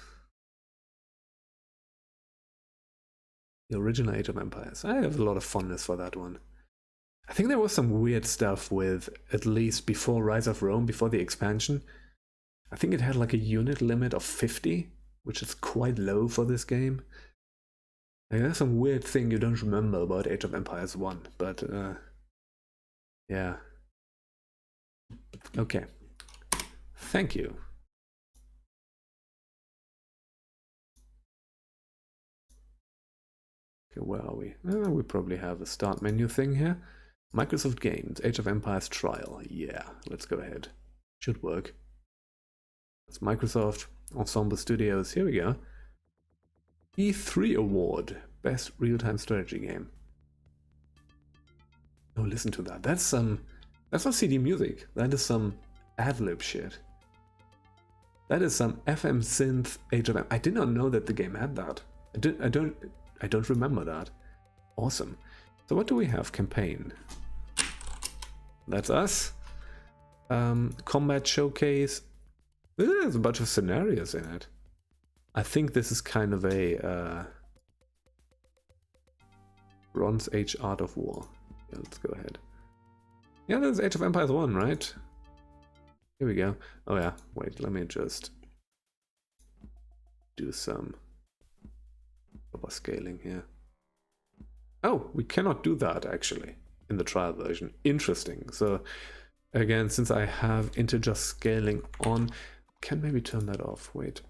Speaker 1: The original Age of Empires. I have a lot of fondness for that one. I think there was some weird stuff with, at least before Rise of Rome, before the expansion. I think it had like a unit limit of 50, which is quite low for this game. Like, there's some weird thing you don't remember about Age of Empires 1, but yeah. Okay. Thank you. Okay, where are we? We probably have a start menu thing here. Microsoft Games, Age of Empires Trial. Yeah, let's go ahead. Should work. It's Microsoft Ensemble Studios. Here we go. E3 Award, Best Real-Time Strategy Game. Oh, listen to that. That's not CD music. That is some ad-lib shit. That is some FM synth Age of Empires. I did not know that the game had that. I don't remember that. Awesome. So what do we have? Campaign. That's us. Combat showcase. There's a bunch of scenarios in it. I think this is kind of a Bronze Age Art of War. Yeah, let's go ahead. Yeah, there's Age of Empires 1, right? Here we go. Oh yeah, wait, let me just do some proper scaling here. Oh, we cannot do that actually in the trial version. Interesting. So again, since I have integer scaling on, can maybe turn that off. Wait.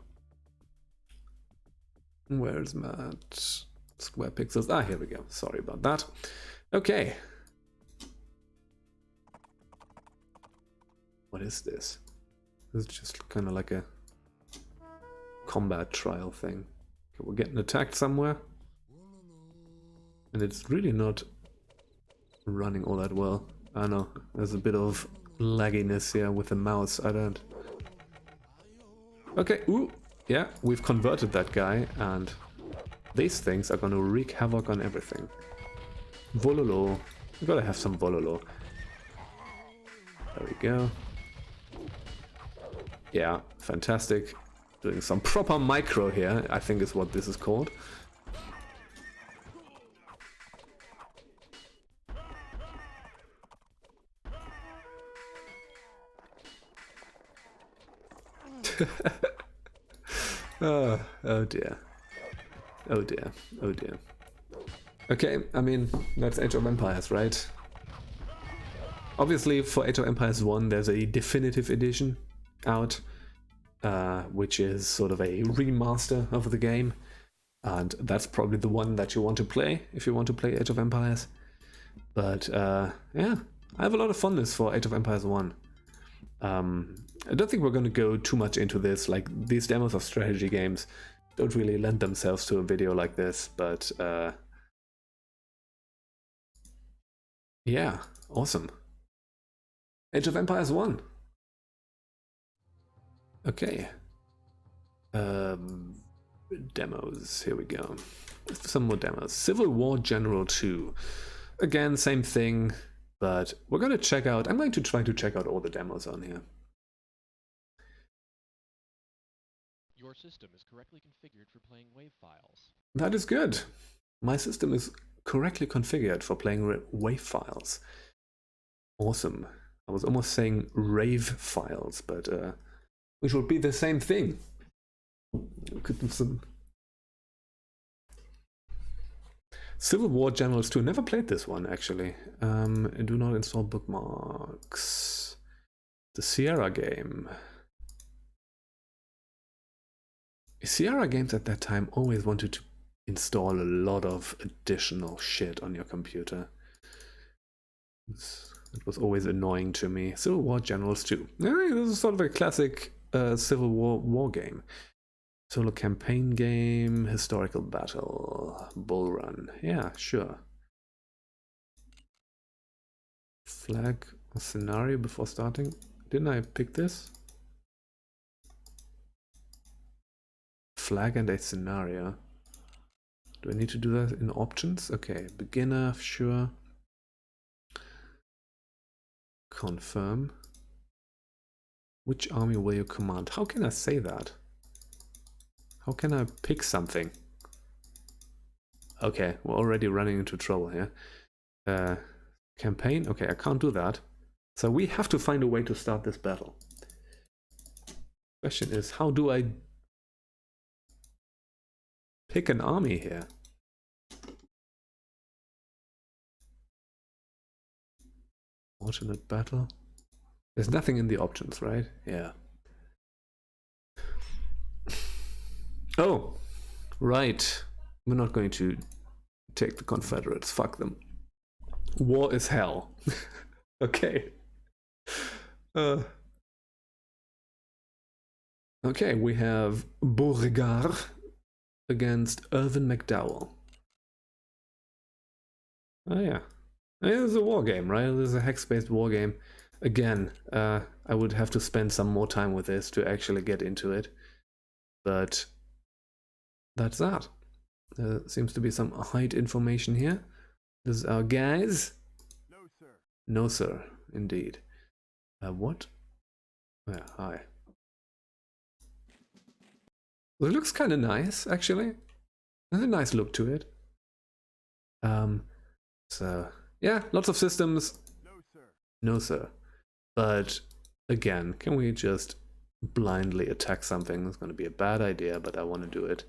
Speaker 1: Where's my square pixels? Ah, here we go. Sorry about that. Okay. What is this? This is just kind of like a combat trial thing. Okay, we're getting attacked somewhere. And it's really not running all that well. I know, there's a bit of lagginess here with the mouse. I don't... Okay, ooh, yeah, we've converted that guy, and these things are gonna wreak havoc on everything. Vololo. We gotta have some Vololo. There we go. Yeah, fantastic. Doing some proper micro here, I think is what this is called. Oh dear. Oh dear. Oh dear. Okay, I mean, that's Age of Empires, right? Obviously, for Age of Empires 1, there's a definitive edition out, which is sort of a remaster of the game. And that's probably the one that you want to play, if you want to play Age of Empires. But, yeah, I have a lot of fondness for Age of Empires 1. I don't think we're going to go too much into this, like, these demos of strategy games don't really lend themselves to a video like this, but, yeah, awesome. Age of Empires 1. Okay. Demos, here we go. Some more demos. Civil War General 2. Again, same thing, but we're going to check out, I'm going to try to check out all the demos on here.
Speaker 2: Your system is correctly configured for playing WAV files.
Speaker 1: That is good. My system is correctly configured for playing WAV files. Awesome. I was almost saying rave files, but which would be the same thing. Could do some Civil War Generals 2. Never played this one actually. Do not install bookmarks. The Sierra game. Sierra games at that time always wanted to install a lot of additional shit on your computer. It was always annoying to me. Civil War Generals 2. This is sort of a classic Civil War game. Solo campaign game, historical battle, bull run. Yeah, sure. Flag a scenario before starting. Didn't I pick this? Flag and a scenario. Do I need to do that in options? Okay, beginner, sure. Confirm. Which army will you command? How can I say that? How can I pick something? Okay, we're already running into trouble here. Campaign? Okay, I can't do that. So we have to find a way to start this battle. Question is, how do I pick an army here? Alternate battle? There's nothing in the options, right? Yeah. Oh, right. We're not going to take the Confederates. Fuck them. War is hell. Okay. Okay, we have Beauregard against Irvin McDowell. Oh yeah. This is a war game, right? This is a hex-based war game. Again, I would have to spend some more time with this to actually get into it. But that's that. Seems to be some height information here. This is our guys.
Speaker 3: No, sir.
Speaker 1: No, sir. Indeed. What? Yeah, hi. Well, it looks kind of nice, actually. There's a nice look to it. So, yeah, lots of systems.
Speaker 3: No, sir.
Speaker 1: No, sir. But, again, can we just blindly attack something? It's going to be a bad idea, but I want to do it.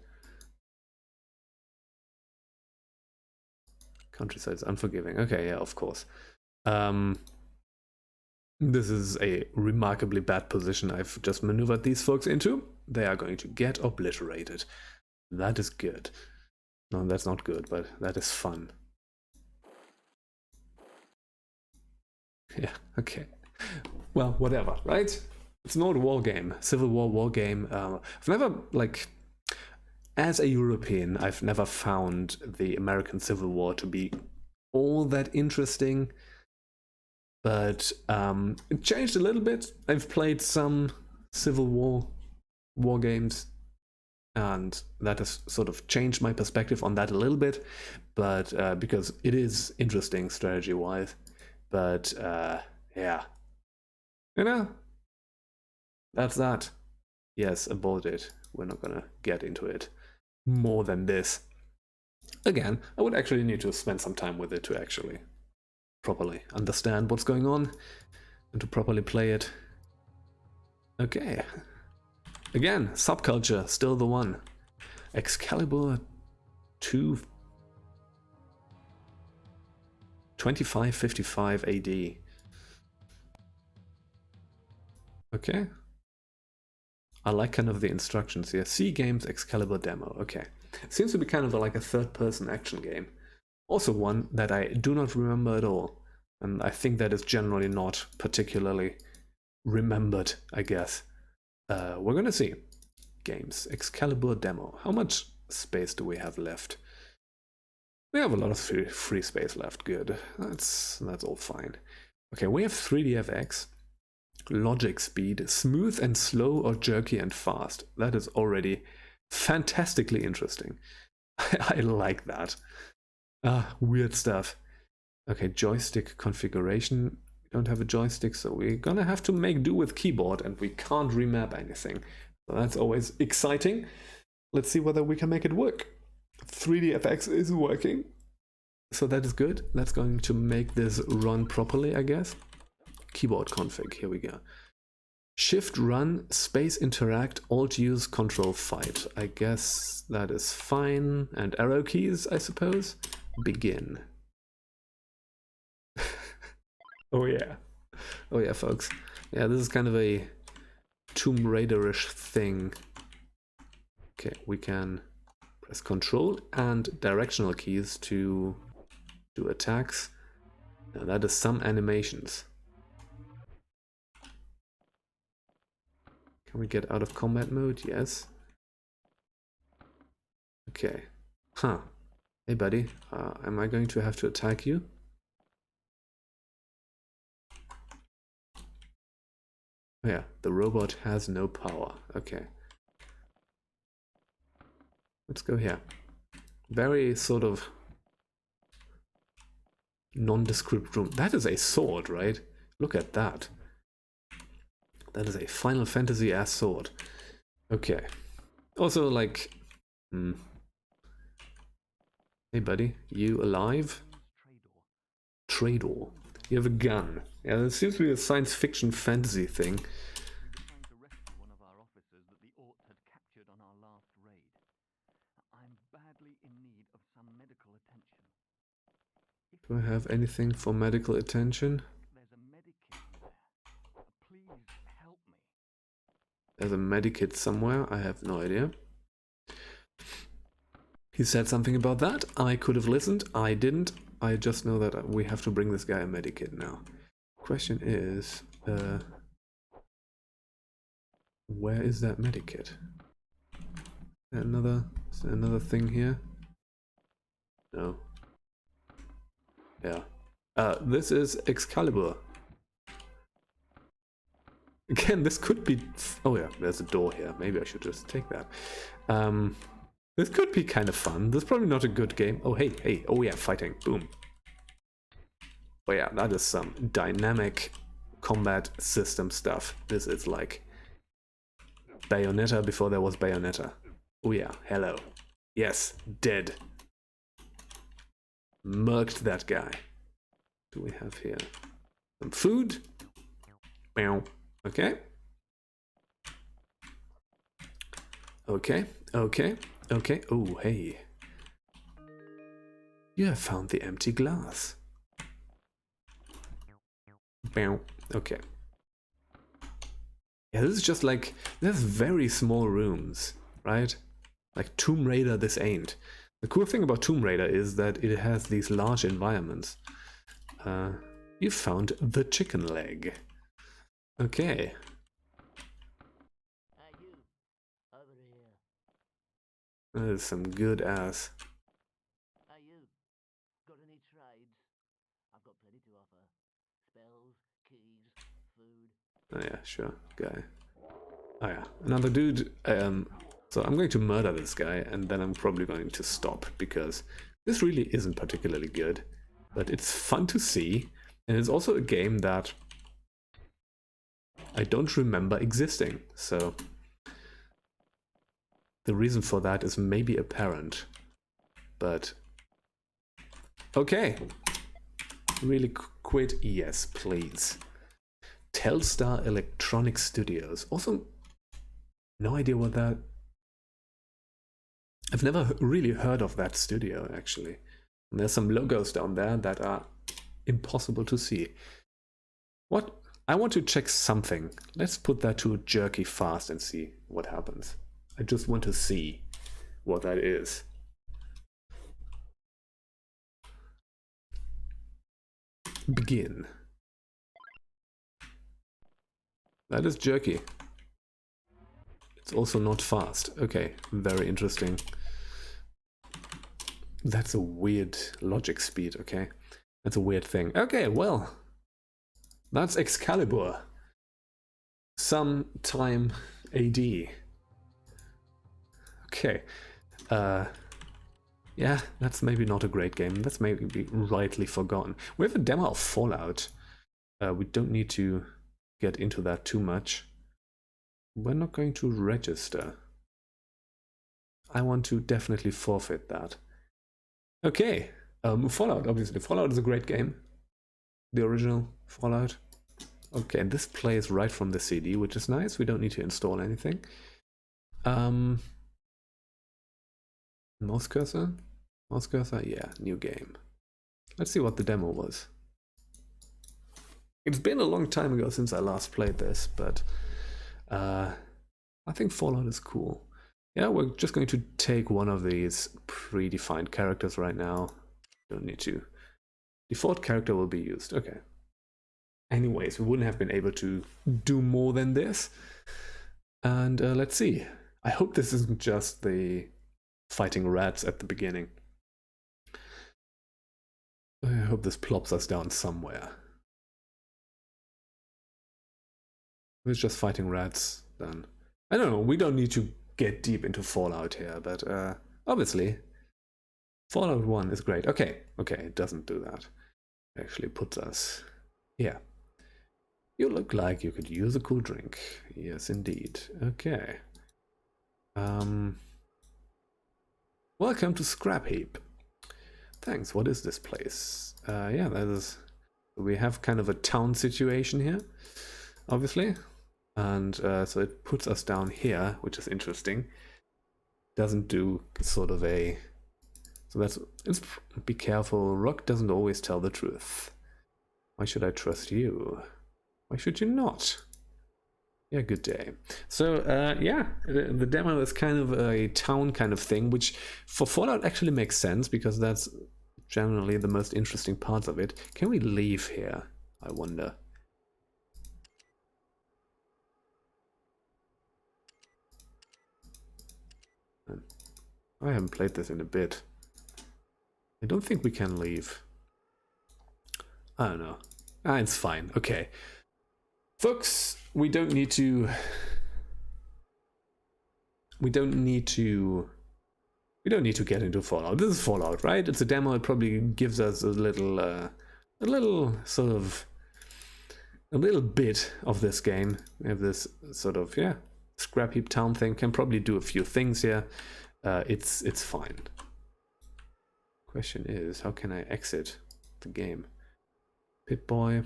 Speaker 1: Countryside is unforgiving. Okay, yeah, of course. This is a remarkably bad position I've just maneuvered these folks into. They are going to get obliterated. That is good. No, that's not good, but that is fun. Yeah, okay. Well, whatever, right? It's an old war game, Civil War game. I've never, like, as a European, I've never found the American Civil War to be all that interesting. But it changed a little bit. I've played some Civil War games, and that has sort of changed my perspective on that a little bit. But because it is interesting strategy-wise. But yeah, you know, that's that. Yes, abort it. We're not gonna get into it more than this. Again, I would actually need to spend some time with it to actually properly understand what's going on and to properly play it. Okay. Again, subculture, still the one. Excalibur 2 2555 AD. Okay. I like kind of the instructions here. C Games Excalibur demo. Okay. Seems to be kind of like a third-person action game. Also one that I do not remember at all. And I think that is generally not particularly remembered, I guess. We're gonna see. Games. Excalibur demo. How much space do we have left? We have a lot of free space left. Good. That's all fine. Okay, we have 3DFX. Logic speed. Smooth and slow or jerky and fast. That is already fantastically interesting. I like that. Weird stuff. Okay, joystick configuration. We don't have a joystick, so we're gonna have to make do with keyboard, and we can't remap anything. So that's always exciting. Let's see whether we can make it work. 3DFX is working, so that is good. That's going to make this run properly, I guess. Keyboard config, here we go. Shift run, space interact, alt use, control fight. I guess that is fine. And arrow keys, I suppose. Begin. Oh yeah. Oh yeah, folks. Yeah, this is kind of a Tomb Raider-ish thing. Okay, we can press control and directional keys to do attacks. Now that is some animations. Can we get out of combat mode? Yes. Okay. Huh. Hey buddy, am I going to have to attack you? Oh yeah, the robot has no power. Okay. Let's go here. Very sort of nondescript room. That is a sword, right? Look at that. That is a Final Fantasy ass sword. Okay. Also, like... Hey, buddy. You alive? Trador. You have a gun. Yeah, this seems to be a science fiction fantasy thing.
Speaker 3: Trying to rescue one of our officers that the Orc had captured on our last raid. I'm badly in need of some medical attention.
Speaker 1: Do I have anything for medical attention?
Speaker 3: There's a medikit in there. Please help me.
Speaker 1: There's a medikit somewhere. I have no idea. He said something about that. I could have listened. I didn't. I just know that we have to bring this guy a medikit now. Question is, where is that medikit? Is there another thing here? No. Yeah. This is Excalibur. Again, this could be... Oh yeah, there's a door here. Maybe I should just take that. This could be kind of fun. This is probably not a good game. Oh, hey, hey. Oh yeah, fighting. Boom. Oh yeah, that is some dynamic combat system stuff. This is like Bayonetta before there was Bayonetta. Oh yeah, hello. Yes, dead. Murked that guy. What do we have here? Some food. Meow. Okay. Okay, okay, okay. Oh, hey. You have found the empty glass. Meow. Okay. Yeah, this is just like, there's very small rooms, right? Like Tomb Raider, this ain't. The cool thing about Tomb Raider is that it has these large environments. You found the chicken leg. Okay.
Speaker 4: Hey, you. Over here.
Speaker 1: That is some good ass.
Speaker 4: Hey, you. Got any trades? I've got plenty to offer. Spells, keys, food.
Speaker 1: Oh yeah, sure, guy. Oh yeah, another dude. So I'm going to murder this guy, and then I'm probably going to stop, because this really isn't particularly good. But it's fun to see, and it's also a game that I don't remember existing, so the reason for that is maybe apparent. But okay, really quit? Yes, please. Telstar Electronic Studios. Also, no idea what that... I've never really heard of that studio, actually. And there's some logos down there that are impossible to see. What? I want to check something. Let's put that to jerky fast and see what happens. I just want to see what that is. Begin. That is jerky. It's also not fast. Okay, very interesting. That's a weird logic speed, okay? That's a weird thing. Okay, well, that's Excalibur. Sometime AD. Okay. Yeah, that's maybe not a great game. That's maybe rightly forgotten. We have a demo of Fallout. We don't need to get into that too much. We're not going to register. I want to definitely forfeit that. Okay, Fallout, obviously. Fallout is a great game. The original Fallout. Okay, and this plays right from the CD, which is nice. We don't need to install anything. Mouse cursor? Mouse cursor? Yeah, new game. Let's see what the demo was. It's been a long time ago since I last played this, but I think Fallout is cool. Yeah, we're just going to take one of these predefined characters right now. Don't need to. Default character will be used. Okay. Anyways, we wouldn't have been able to do more than this. And let's see. I hope this isn't just the fighting rats at the beginning. I hope this plops us down somewhere. If it's just fighting rats, then I don't know. We don't need to get deep into Fallout here, but obviously Fallout 1 is great. Okay, it doesn't do that. It actually puts us here. You look like you could use a cool drink. Yes, indeed. Okay. Welcome to Scrap Heap. Thanks, what is this place? Yeah, that is... We have kind of a town situation here, obviously. And so it puts us down here, which is interesting. Doesn't do sort of a... So that's... Be careful, rock doesn't always tell the truth. Why should I trust you? Why should you not? Yeah, good day. So, yeah, the demo is kind of a town kind of thing, which for Fallout actually makes sense, because that's generally the most interesting parts of it. Can we leave here, I wonder? I haven't played this in a bit. I don't think we can leave. I don't know. Ah, it's fine. Okay. Folks, we don't need to get into Fallout. This is Fallout, right? It's a demo. It probably gives us a little bit of this game. We have this sort of, yeah, scrap heap town thing. Can probably do a few things here. It's fine. Question is, how can I exit the game? Pip-Boy.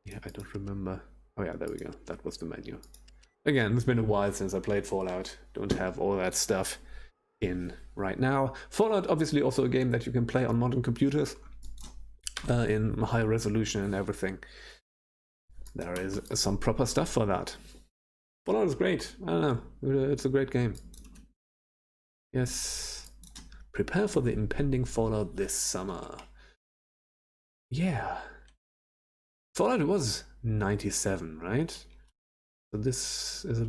Speaker 1: Yeah, I don't remember. Oh yeah, there we go. That was the menu. Again, it's been a while since I played Fallout. Don't have all that stuff in right now. Fallout, obviously also a game that you can play on modern computers in high resolution and everything. There is some proper stuff for that. Fallout is great. I don't know. It's a great game. Yes. Prepare for the impending Fallout this summer. Yeah. Fallout was 97, right? So this is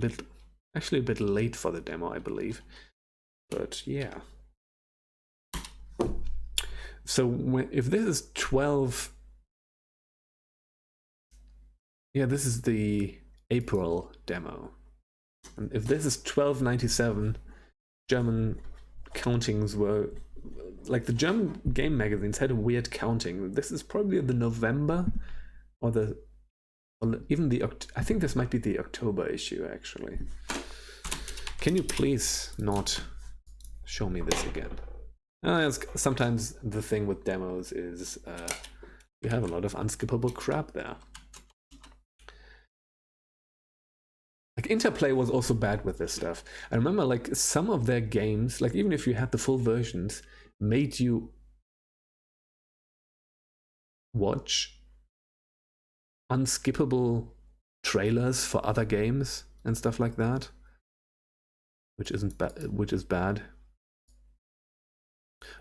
Speaker 1: actually a bit late for the demo, I believe. But yeah. So if this is 12... Yeah, this is the April demo. And if this is 1297, German countings were... Like, the German game magazines had a weird counting. This is probably the November, or even the... I think this might be the October issue, actually. Can you please not show me this again? Sometimes the thing with demos is you have a lot of unskippable crap there. Like, Interplay was also bad with this stuff. I remember, like, some of their games, like, even if you had the full versions, made you watch unskippable trailers for other games and stuff like that, which is bad.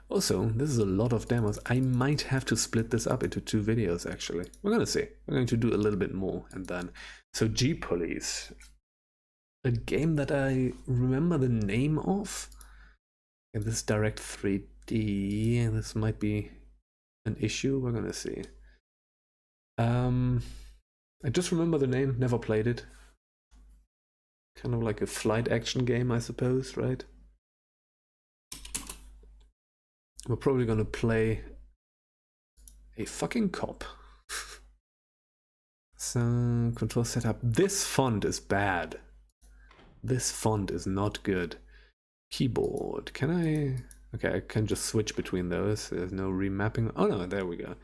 Speaker 1: Also, this is a lot of demos. I might have to split this up into 2 videos, actually. We're gonna see. We're going to do a little bit more, and then... So, G-Police. A game that I remember the name of. And this Direct 3D. This might be an issue. We're gonna see. I just remember the name. Never played it. Kind of like a flight action game, I suppose, right? We're probably gonna play a fucking cop. So, control setup. This font is bad. This font is not good. Keyboard. Can I... Okay, I can just switch between those. There's no remapping. Oh no, there we go.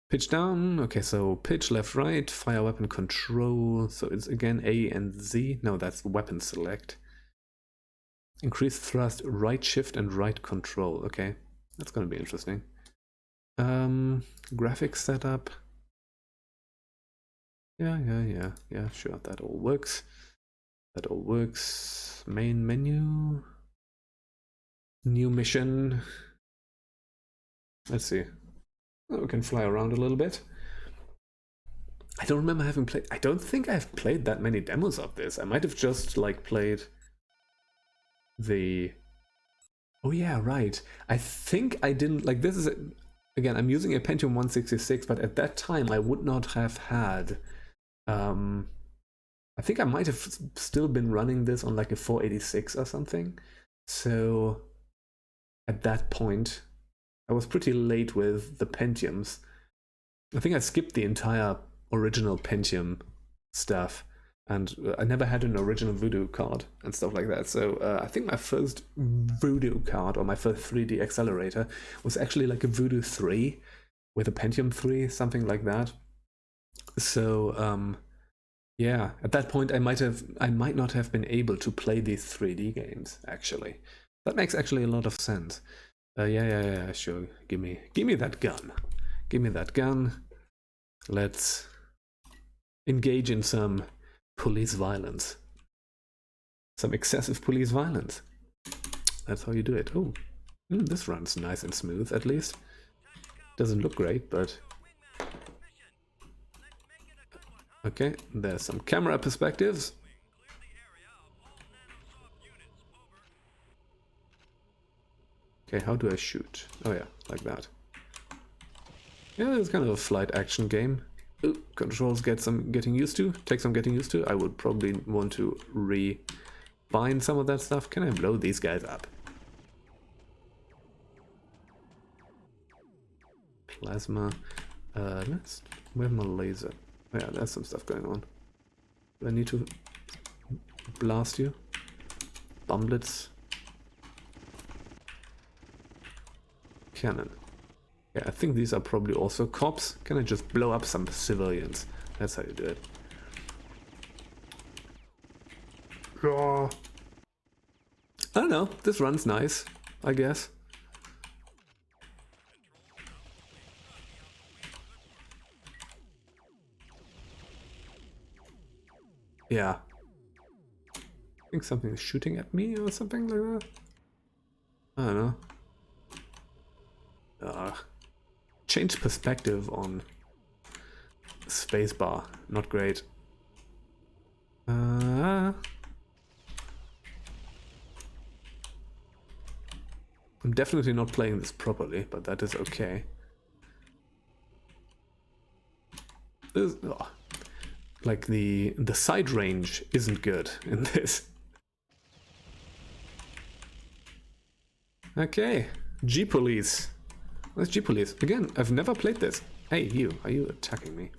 Speaker 1: Pitch down. Okay, so pitch left, right. Fire weapon control. So it's again A and Z. No, that's weapon select. Increase thrust, right shift and right control. Okay, that's gonna be interesting. Graphics setup. Yeah, sure, that all works. That all works. Main menu. New mission. Let's see. Oh, we can fly around a little bit. I don't remember having played... I don't think I've played that many demos of this. I might have just, like, played the... Oh yeah, right. I think I didn't... Like, this is... Again, I'm using a Pentium 166, but at that time I would not have had... I think I might have still been running this on like a 486 or something. So at that point, I was pretty late with the Pentiums. I think I skipped the entire original Pentium stuff And I never had an original Voodoo card and stuff like that. So I think my first Voodoo card, or my first 3D accelerator, was actually like a Voodoo 3 with a Pentium 3, something like that. So yeah, at that point I might not have been able to play these 3D games, actually. That makes actually a lot of sense. Yeah, sure. Give me that gun. Give me that gun. Let's engage in some police violence. Some excessive police violence. That's how you do it. Oh, this runs nice and smooth, at least. Doesn't look great, but... Okay, there's some camera perspectives. Okay, how do I shoot? Oh yeah, like that. Yeah, it's kind of a flight action game. Ooh, controls take some getting used to. I would probably want to refine some of that stuff. Can I blow these guys up? Plasma. Where's my laser? Oh, yeah, there's some stuff going on. Do I need to blast you? Bomblets. Cannon. Yeah, I think these are probably also cops. Can I just blow up some civilians? That's how you do it. I don't know. This runs nice, I guess. Yeah. I think something is shooting at me or something like that. I don't know. Change perspective on spacebar. Not great. I'm definitely not playing this properly, but that is okay. Like the sight range isn't good in this. Okay, G-Police. Where's G-Police? Again, I've never played this. Hey, you. Are you attacking me?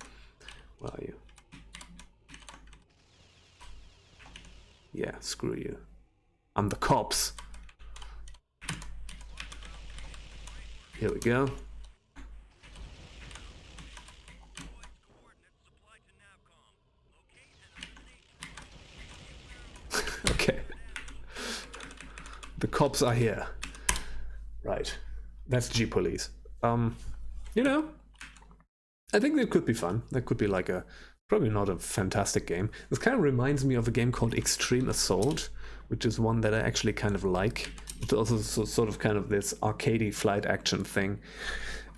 Speaker 1: Where are you? Yeah, screw you. I'm the cops. Here we go. Okay. The cops are here. Right. That's G-Police. You know, I think that could be fun. That could be like probably not a fantastic game. This kind of reminds me of a game called Extreme Assault, which is one that I actually kind of like. It's also sort of kind of this arcadey flight action thing.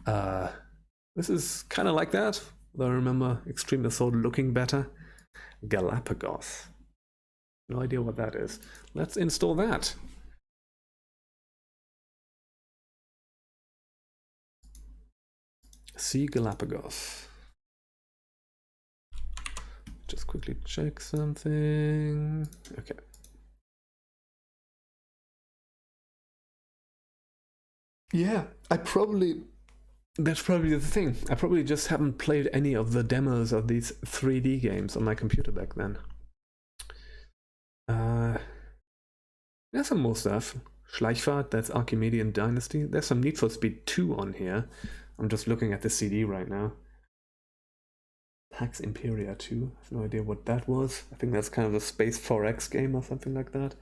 Speaker 1: This is kind of like that, though I remember Extreme Assault looking better. Galapagos. No idea what that is. Let's install that. See Galapagos. Just quickly check something. Okay. Yeah, that's probably the thing. I probably just haven't played any of the demos of these 3D games on my computer back then. There's some more stuff. Schleichfahrt, that's Archimedean Dynasty. There's some Need for Speed 2 on here. I'm just looking at the CD right now. Pax Imperia 2. I have no idea what that was. I think that's kind of a Space 4X game or something like that.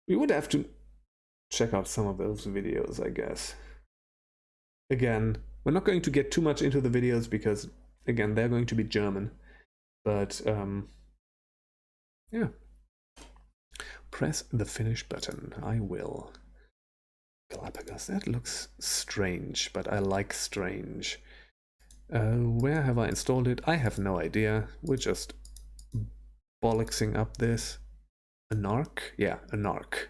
Speaker 1: We would have to check out some of those videos, I guess. Again, we're not going to get too much into the videos because, again, they're going to be German. But, yeah. Press the finish button. I will. Galapagos. That looks strange, but I like strange. Where have I installed it? I have no idea. We're just bollocksing up this. N.I.C.E? Yeah, N.I.C.E.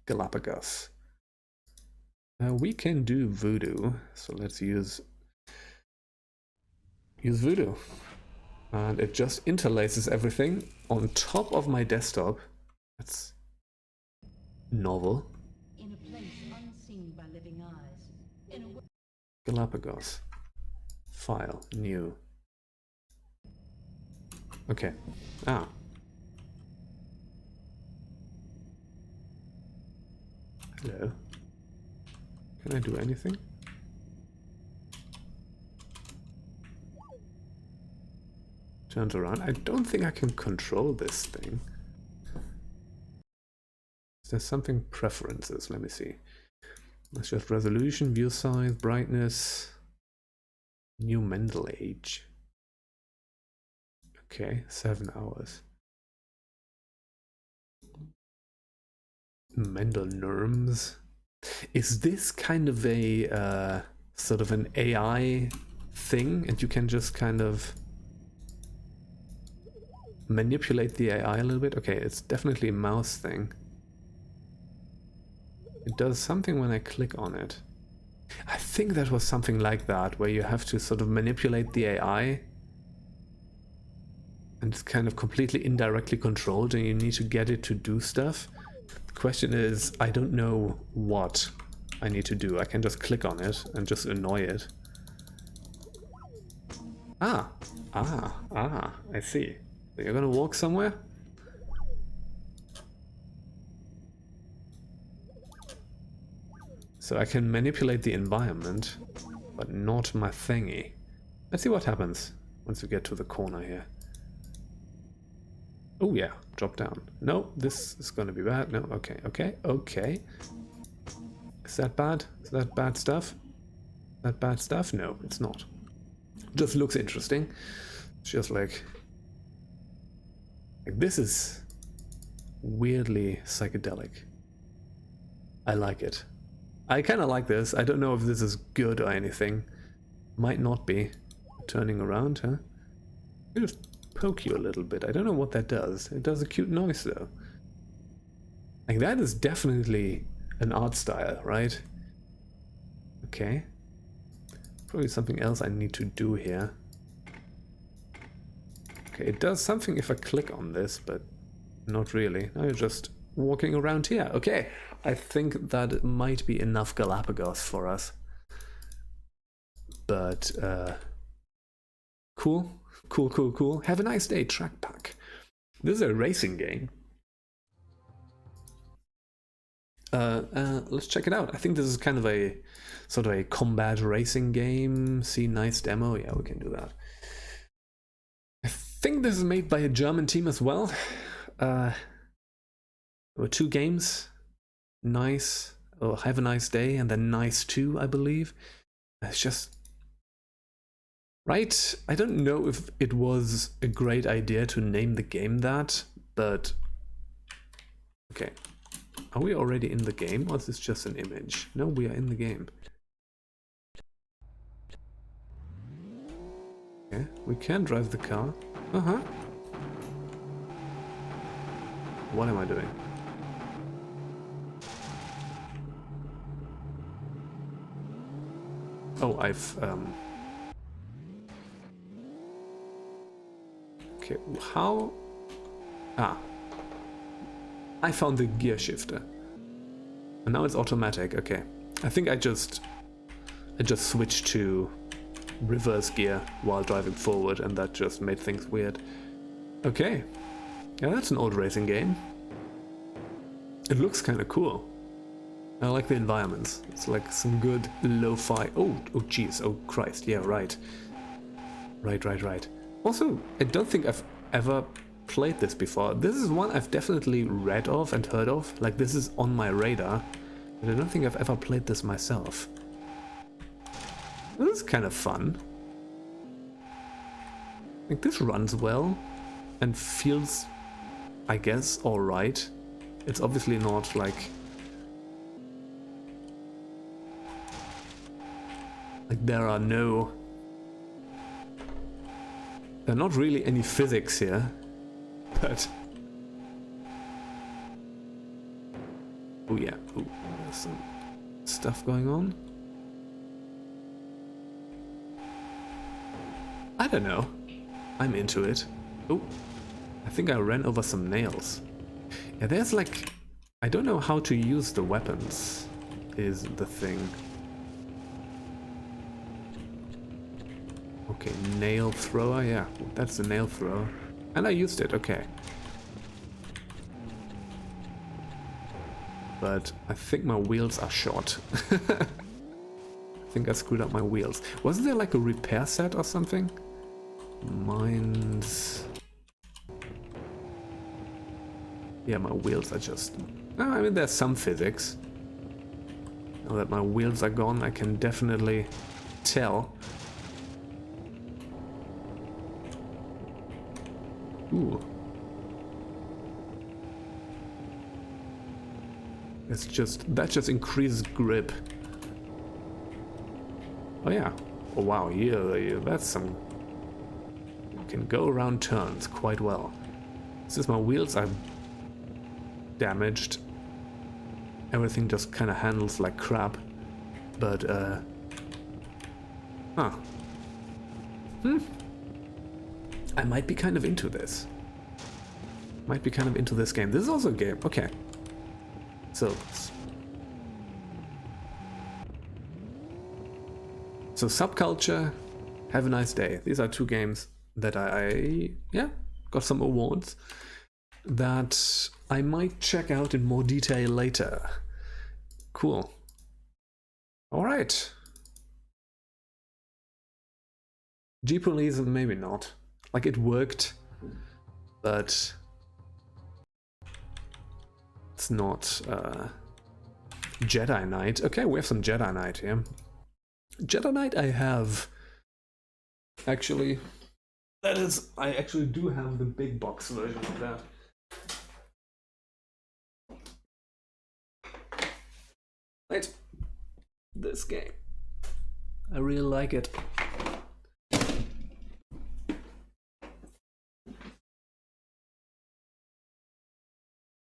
Speaker 1: Galapagos. We can do Voodoo, so let's use Voodoo. And it just interlaces everything on top of my desktop. That's novel.
Speaker 5: In a place unseen by living eyes.
Speaker 1: Galapagos. File. New. Okay. Ah. Hello. Can I do anything? Turns around. I don't think I can control this thing. Is there something preferences? Let me see. Let's just resolution, view size, brightness, new mental age. Okay, 7 hours. Mental norms. Is this kind of a sort of an AI thing, and you can just kind of manipulate the AI a little bit? Okay, it's definitely a mouse thing. It does something when I click on it. I think that was something like that, where you have to sort of manipulate the AI and it's kind of completely indirectly controlled and you need to get it to do stuff. The question is, I don't know what I need to do. I can just click on it and just annoy it. I see. So you're gonna walk somewhere? So I can manipulate the environment, but not my thingy. Let's see what happens once we get to the corner here. Oh yeah, drop down. No, this is gonna be bad. No, okay, okay, okay. Is that bad? Is that bad stuff? Is that bad stuff? No, it's not. Just looks interesting. It's just like this is weirdly psychedelic. I like it. I kind of like this. I don't know if this is good or anything. Might not be. Turning around, huh? I just poke you a little bit. I don't know what that does. It does a cute noise though. Like that is definitely an art style, right? Okay. Probably something else I need to do here. Okay, it does something if I click on this, but not really. Now you're just walking around here. Okay, I think that might be enough Galapagos for us. But, cool. Cool, cool, cool. Have a nice day, Track Pack. This is a racing game. Let's check it out. I think this is kind of a sort of a combat racing game. See, nice demo. Yeah, we can do that. I think this is made by a German team as well. There were 2 games. Nice. Oh, Have a Nice Day, and then Nice 2, I believe. It's just... Right? I don't know if it was a great idea to name the game that, but... Okay. Are we already in the game, or is this just an image? No, we are in the game. Okay, we can drive the car. Uh-huh. What am I doing? Oh, I've, Okay, how... Ah. I found the gear shifter. And now it's automatic, okay. I think I just switched to reverse gear while driving forward, and that just made things weird. Okay. Yeah, that's an old racing game. It looks kind of cool. I like the environments. It's like some good lo-fi... Oh jeez, oh Christ, yeah, right. Right. Also, I don't think I've ever played this before. This is one I've definitely read of and heard of. Like, this is on my radar, but I don't think I've ever played this myself. This is kind of fun. I think this runs well and feels, I guess, alright. It's obviously not like there are not really any physics here, but oh yeah, oh, there's some stuff going on. I don't know. I'm into it. Oh, I think I ran over some nails. Yeah, there's like... I don't know how to use the weapons, is the thing. Okay, nail thrower, yeah, that's a nail thrower. And I used it, okay. But I think my wheels are short. I think I screwed up my wheels. Wasn't there like a repair set or something? Mine's... Yeah, my wheels are just... No, I mean, there's some physics. Now that my wheels are gone, I can definitely tell. Ooh. It's just... That just increases grip. Oh yeah. Oh wow, yeah, that's some... You can go around turns quite well. Since my wheels are damaged, everything just kind of handles like crap. But, huh. I might be kind of into this. Might be kind of into this game. This is also a game. Okay. So Subculture, Have a Nice Day. These are two games that I got some awards that I might check out in more detail later. Cool. All right. G-Police, maybe not. Like, it worked, but it's not Jedi Knight. Okay, we have some Jedi Knight here. Jedi Knight I have. Actually, that is, I actually do have the big box version of that. Right. This game. I really like it.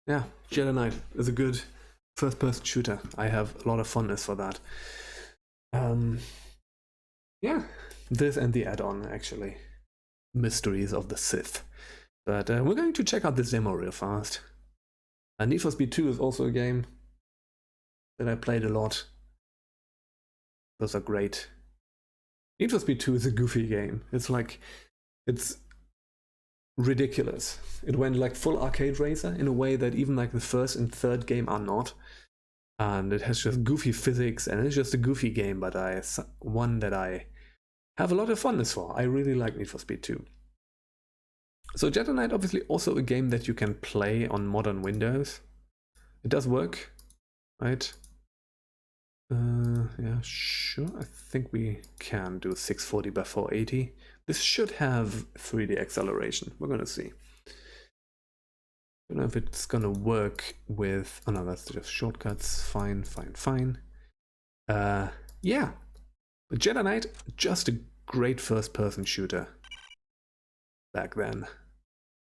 Speaker 1: Yeah, Jedi Knight is a good first-person shooter. I have a lot of fondness for that. Yeah, this and the add-on, actually. Mysteries of the Sith. But we're going to check out this demo real fast. Need for Speed 2 is also a game that I played a lot. Those are great. Need for Speed 2 is a goofy game. It's like, it's ridiculous. It went like full arcade racer in a way that even like the first and third game are not. And it has just goofy physics, and it's just a goofy game, but one that I have a lot of fondness for. I really like Need for Speed 2. So Jedi Knight, obviously also a game that you can play on modern Windows. It does work, right? Yeah, sure. I think we can do 640 by 480. This should have 3D acceleration. We're gonna see. I don't know if it's gonna work with... Oh no, that's just shortcuts. Fine, fine, fine. Yeah. But Jedi Knight, just a great first-person shooter back then.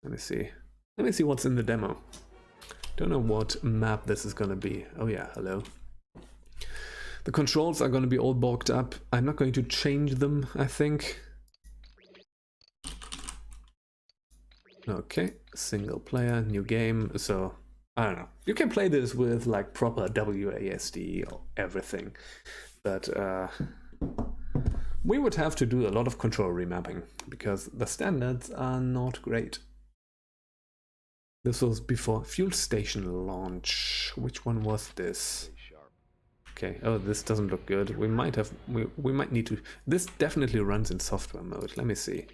Speaker 1: Let me see. Let me see what's in the demo. Don't know what map this is gonna be. Oh yeah, hello. The controls are gonna be all bulked up. I'm not going to change them, I think. Okay, single player, new game. So, I don't know. You can play this with like proper WASD or everything. But we would have to do a lot of control remapping because the standards are not great. This was before Fuel Station launch. Which one was this? Okay, oh, this doesn't look good. We might have, we might need to, this definitely runs in software mode. Let me see.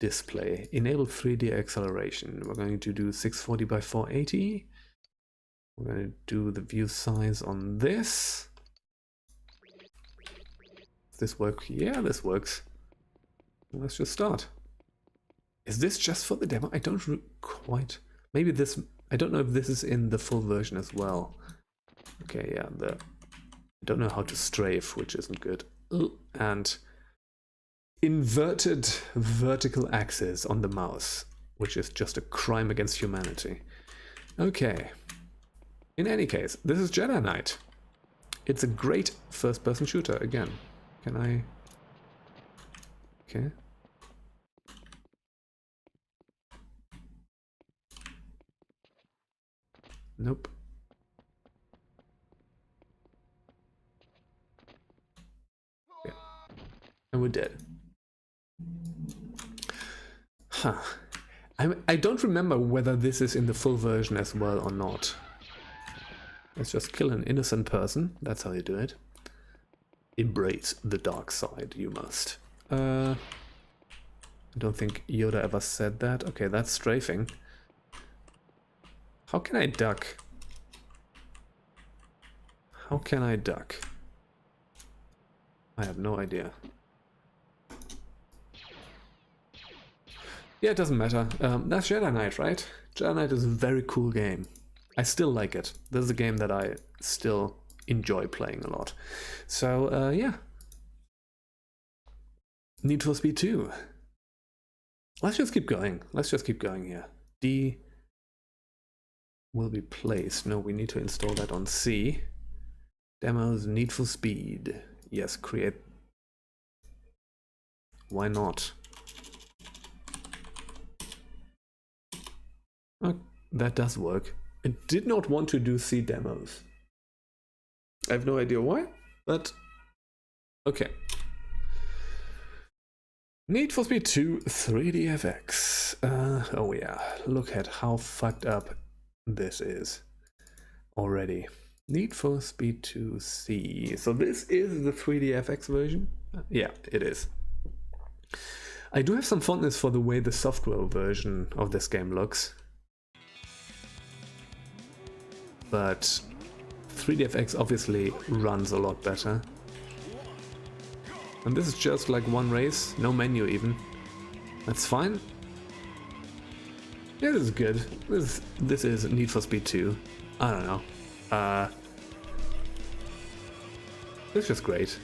Speaker 1: Display, enable 3D acceleration. We're going to do 640 by 480. We're going to do the view size on this. Does this work? Yeah, this works. Let's just start. Is this just for the demo? I don't quite, maybe this, I don't know if this is in the full version as well. Okay, yeah, I don't know how to strafe, which isn't good. And inverted vertical axis on the mouse, which is just a crime against humanity. Okay. In any case, this is Jedi Knight. It's a great first-person shooter, again. Can I... Okay. Nope. Yeah. And we're dead. Huh. I don't remember whether this is in the full version as well or not. Let's just kill an innocent person. That's how you do it. Embrace the dark side, you must. I don't think Yoda ever said that. Okay, that's strafing. How can I duck? How can I duck? I have no idea. Yeah, it doesn't matter. That's Jedi Knight, right? Jedi Knight is a very cool game. I still like it. This is a game that I still enjoy playing a lot. So, yeah. Need for Speed 2. Let's just keep going. Let's just keep going here. D will be placed. No, we need to install that on C. Demos, Need for Speed. Yes, create. Why not? Oh, that does work. It did not want to do C demos. I have no idea why, but okay. Need for Speed 2 3DFX. Oh yeah, look at how fucked up this is already. Need for Speed 2 C. So this is the 3DFX version? Yeah, it is. I do have some fondness for the way the software version of this game looks. But 3DFX obviously runs a lot better. And this is just like one race, no menu even. That's fine. Yeah, this is good. This is Need for Speed 2. I don't know. It's just great.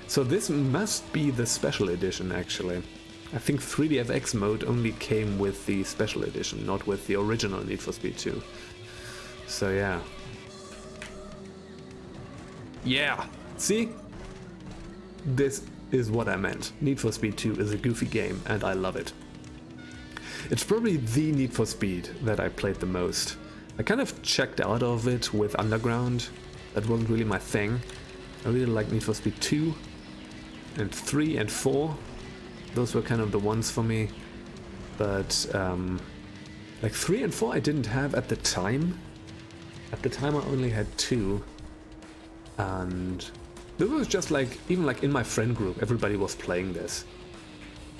Speaker 1: So this must be the special edition actually. I think 3DFX mode only came with the special edition, not with the original Need for Speed 2. So yeah. Yeah! See? This is what I meant. Need for Speed 2 is a goofy game and I love it. It's probably the Need for Speed that I played the most. I kind of checked out of it with Underground. That wasn't really my thing. I really like Need for Speed 2 and 3 and 4. Those were kind of the ones for me. But like 3 and 4 I didn't have at the time. At the time I only had 2. And this was just like, even like in my friend group, everybody was playing this.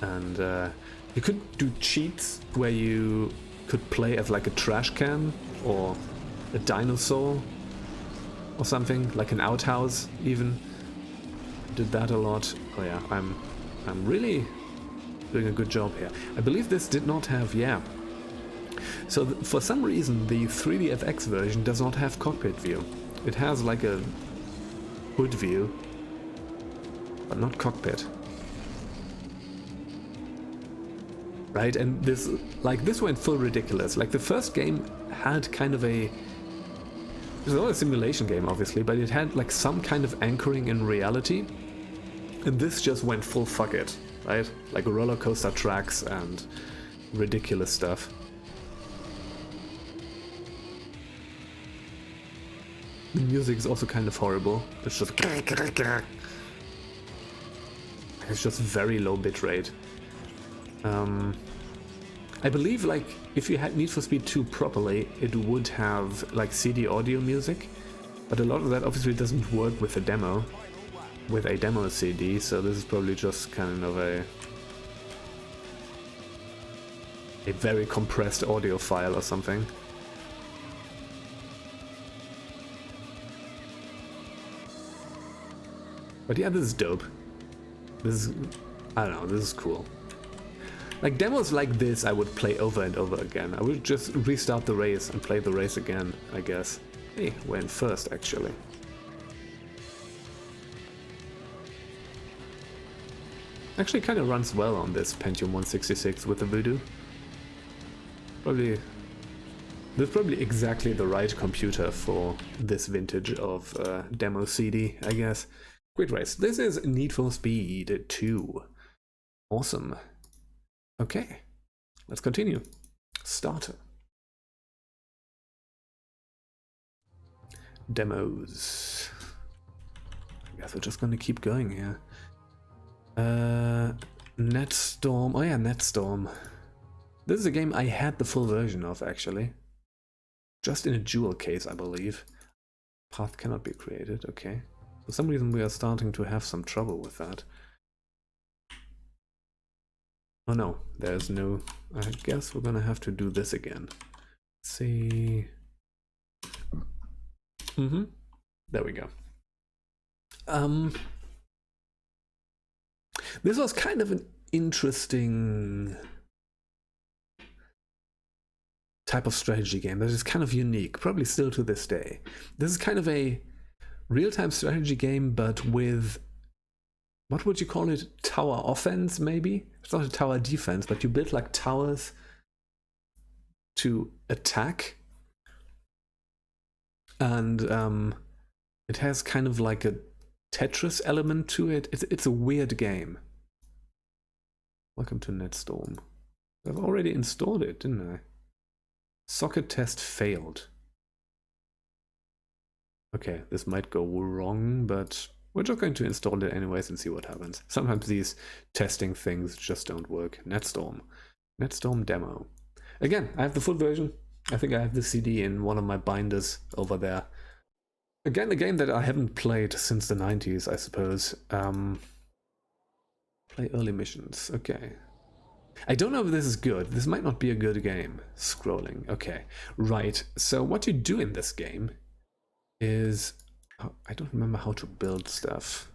Speaker 1: And you could do cheats where you could play as like a trash can or a dinosaur or something, like an outhouse even. Did that a lot. Oh yeah, I'm really doing a good job here. I believe this did not have, yeah. So for some reason the 3DFX version does not have cockpit view. It has like a hood view, but not cockpit. Right, and this went full ridiculous. Like the first game had kind of a... It was not a simulation game obviously, but it had like some kind of anchoring in reality. And this just went full fuck it, right? Like roller coaster tracks and ridiculous stuff. The music is also kind of horrible. It's just... It's just very low bitrate. I believe like if you had Need for Speed 2 properly, it would have like CD audio music, but a lot of that obviously doesn't work with a demo CD, so this is probably just kind of a very compressed audio file or something. But yeah, this is dope. This is, I don't know, this is cool. Like demos like this I would play over and over again. I would just restart the race and play the race again, I guess. Hey, we're in first actually. Actually kind of runs well on this Pentium 166 with the Voodoo. This is probably exactly the right computer for this vintage of demo CD, I guess. Great race. This is Need for Speed 2. Awesome. Okay, let's continue. Starter. Demos. I guess we're just gonna keep going here. Netstorm. Oh yeah, Netstorm. This is a game I had the full version of, actually. Just in a jewel case, I believe. Path cannot be created, okay. For some reason we are starting to have some trouble with that. Oh no, there's no... I guess we're gonna have to do this again. Let's see... There we go. This was kind of an interesting type of strategy game that is kind of unique, probably still to this day. This is kind of a real-time strategy game, but with, what would you call it? Tower offense, maybe? It's not a tower defense, but you build like towers to attack. And it has kind of like a Tetris element to it. It's a weird game. Welcome to Netstorm. I've already installed it, didn't I? Socket test failed. Okay, this might go wrong, but we're just going to install it anyways and see what happens. Sometimes these testing things just don't work. Netstorm. Netstorm demo. Again, I have the full version. I think I have the CD in one of my binders over there. Again, a game that I haven't played since the 90s, I suppose. Play early missions. Okay. I don't know if this is good. This might not be a good game. Scrolling. Okay. Right. So what you do in this game is... Oh, I don't remember how to build stuff.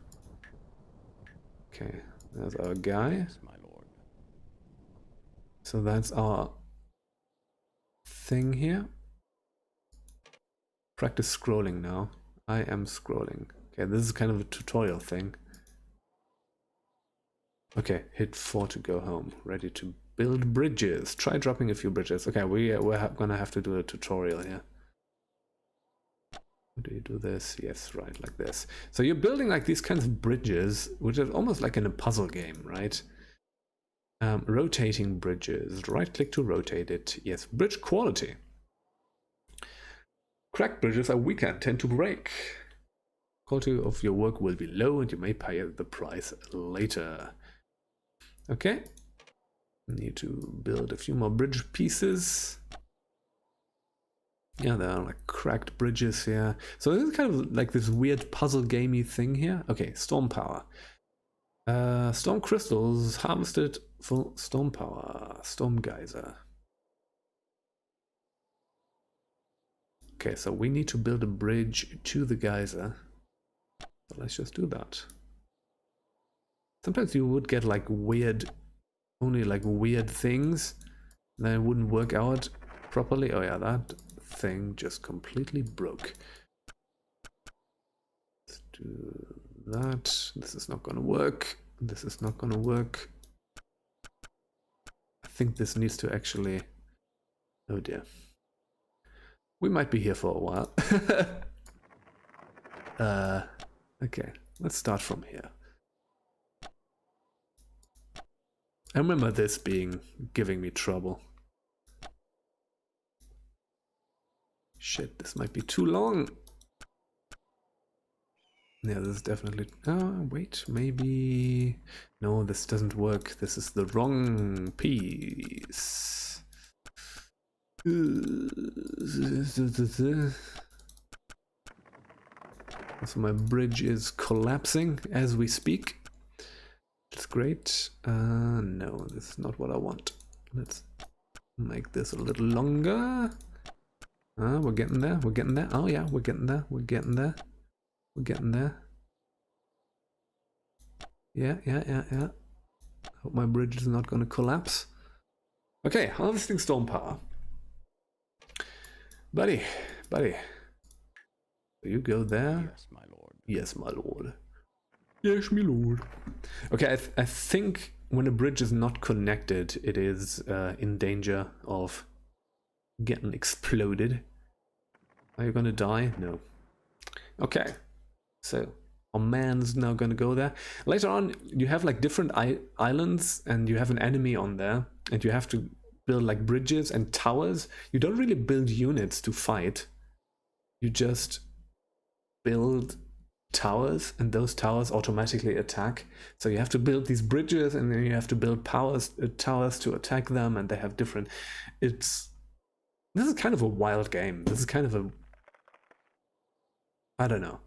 Speaker 1: Okay. There's our guy.
Speaker 2: Yes, my lord.
Speaker 1: So that's our thing here. Practice scrolling now. I am scrolling. Okay, this is kind of a tutorial thing. Okay, hit 4 to go home. Ready to build bridges. Try dropping a few bridges. Okay, we're gonna have to do a tutorial here. How do you do this? Yes, right, like this. So you're building like these kinds of bridges, which is almost like in a puzzle game, right? Rotating bridges. Right click to rotate it. Yes, bridge quality. Cracked bridges are weaker and tend to break. Quality of your work will be low and you may pay the price later. Okay. Need to build a few more bridge pieces. Yeah, there are like cracked bridges here. So this is kind of like this weird puzzle gamey thing here. Okay, storm power. Storm crystals harvested for storm power. Storm geyser. Okay, so we need to build a bridge to the geyser. So let's just do that. Sometimes you would get like weird, only like weird things. Then it wouldn't work out properly. Oh yeah, that thing just completely broke. Let's do that. This is not gonna work. This is not gonna work. I think this needs to actually... Oh dear. We might be here for a while. Okay, let's start from here. I remember this giving me trouble. Shit, this might be too long. Yeah, this is definitely... Oh, wait, maybe... No, this doesn't work. This is the wrong piece. So my bridge is collapsing as we speak. That's great. No, this is not what I want. Let's make this a little longer. We're getting there. We're getting there. Oh yeah, we're getting there. We're getting there. We're getting there. Yeah. Hope my bridge is not going to collapse. Okay, harvesting storm power. Buddy. You go there.
Speaker 2: Yes, my lord.
Speaker 1: Yes, my lord. Yes, my lord. Okay, I think when a bridge is not connected, it is in danger of getting exploded. Are you gonna die? No. Okay. So, our man's now gonna go there. Later on, you have like different islands, and you have an enemy on there, and you have to build like bridges and towers. You don't really build units to fight. You just build towers, and those towers automatically attack. So you have to build these bridges, and then you have to build towers to attack them, and they have different... This is kind of a wild game. This is kind of a... I don't know.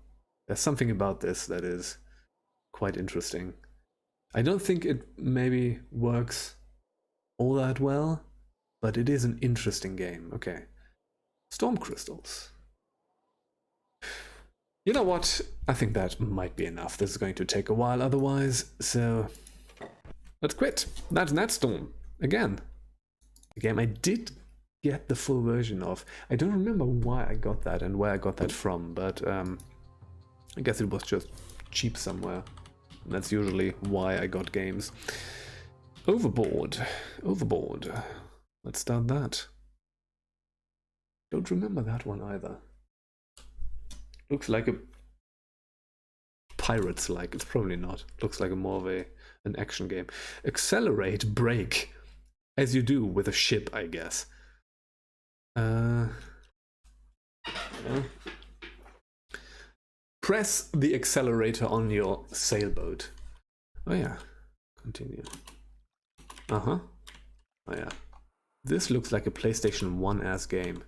Speaker 1: There's something about this that is quite interesting. I don't think it maybe works all that well, but it is an interesting game. Okay. Storm crystals. You know what? I think that might be enough. This is going to take a while otherwise, so let's quit. That's Netstorm. Again. A game I did get the full version of. I don't remember why I got that and where I got that from, but I guess it was just cheap somewhere. And that's usually why I got games. Overboard. Overboard. Let's start that. Don't remember that one either. Looks like a Pirates-like. It's probably not. Looks like more of an action game. Accelerate, brake. As you do with a ship, I guess. Yeah. Press the accelerator on your sailboat. Oh yeah. Continue. Uh-huh. Oh yeah. This looks like a PlayStation 1-ass game.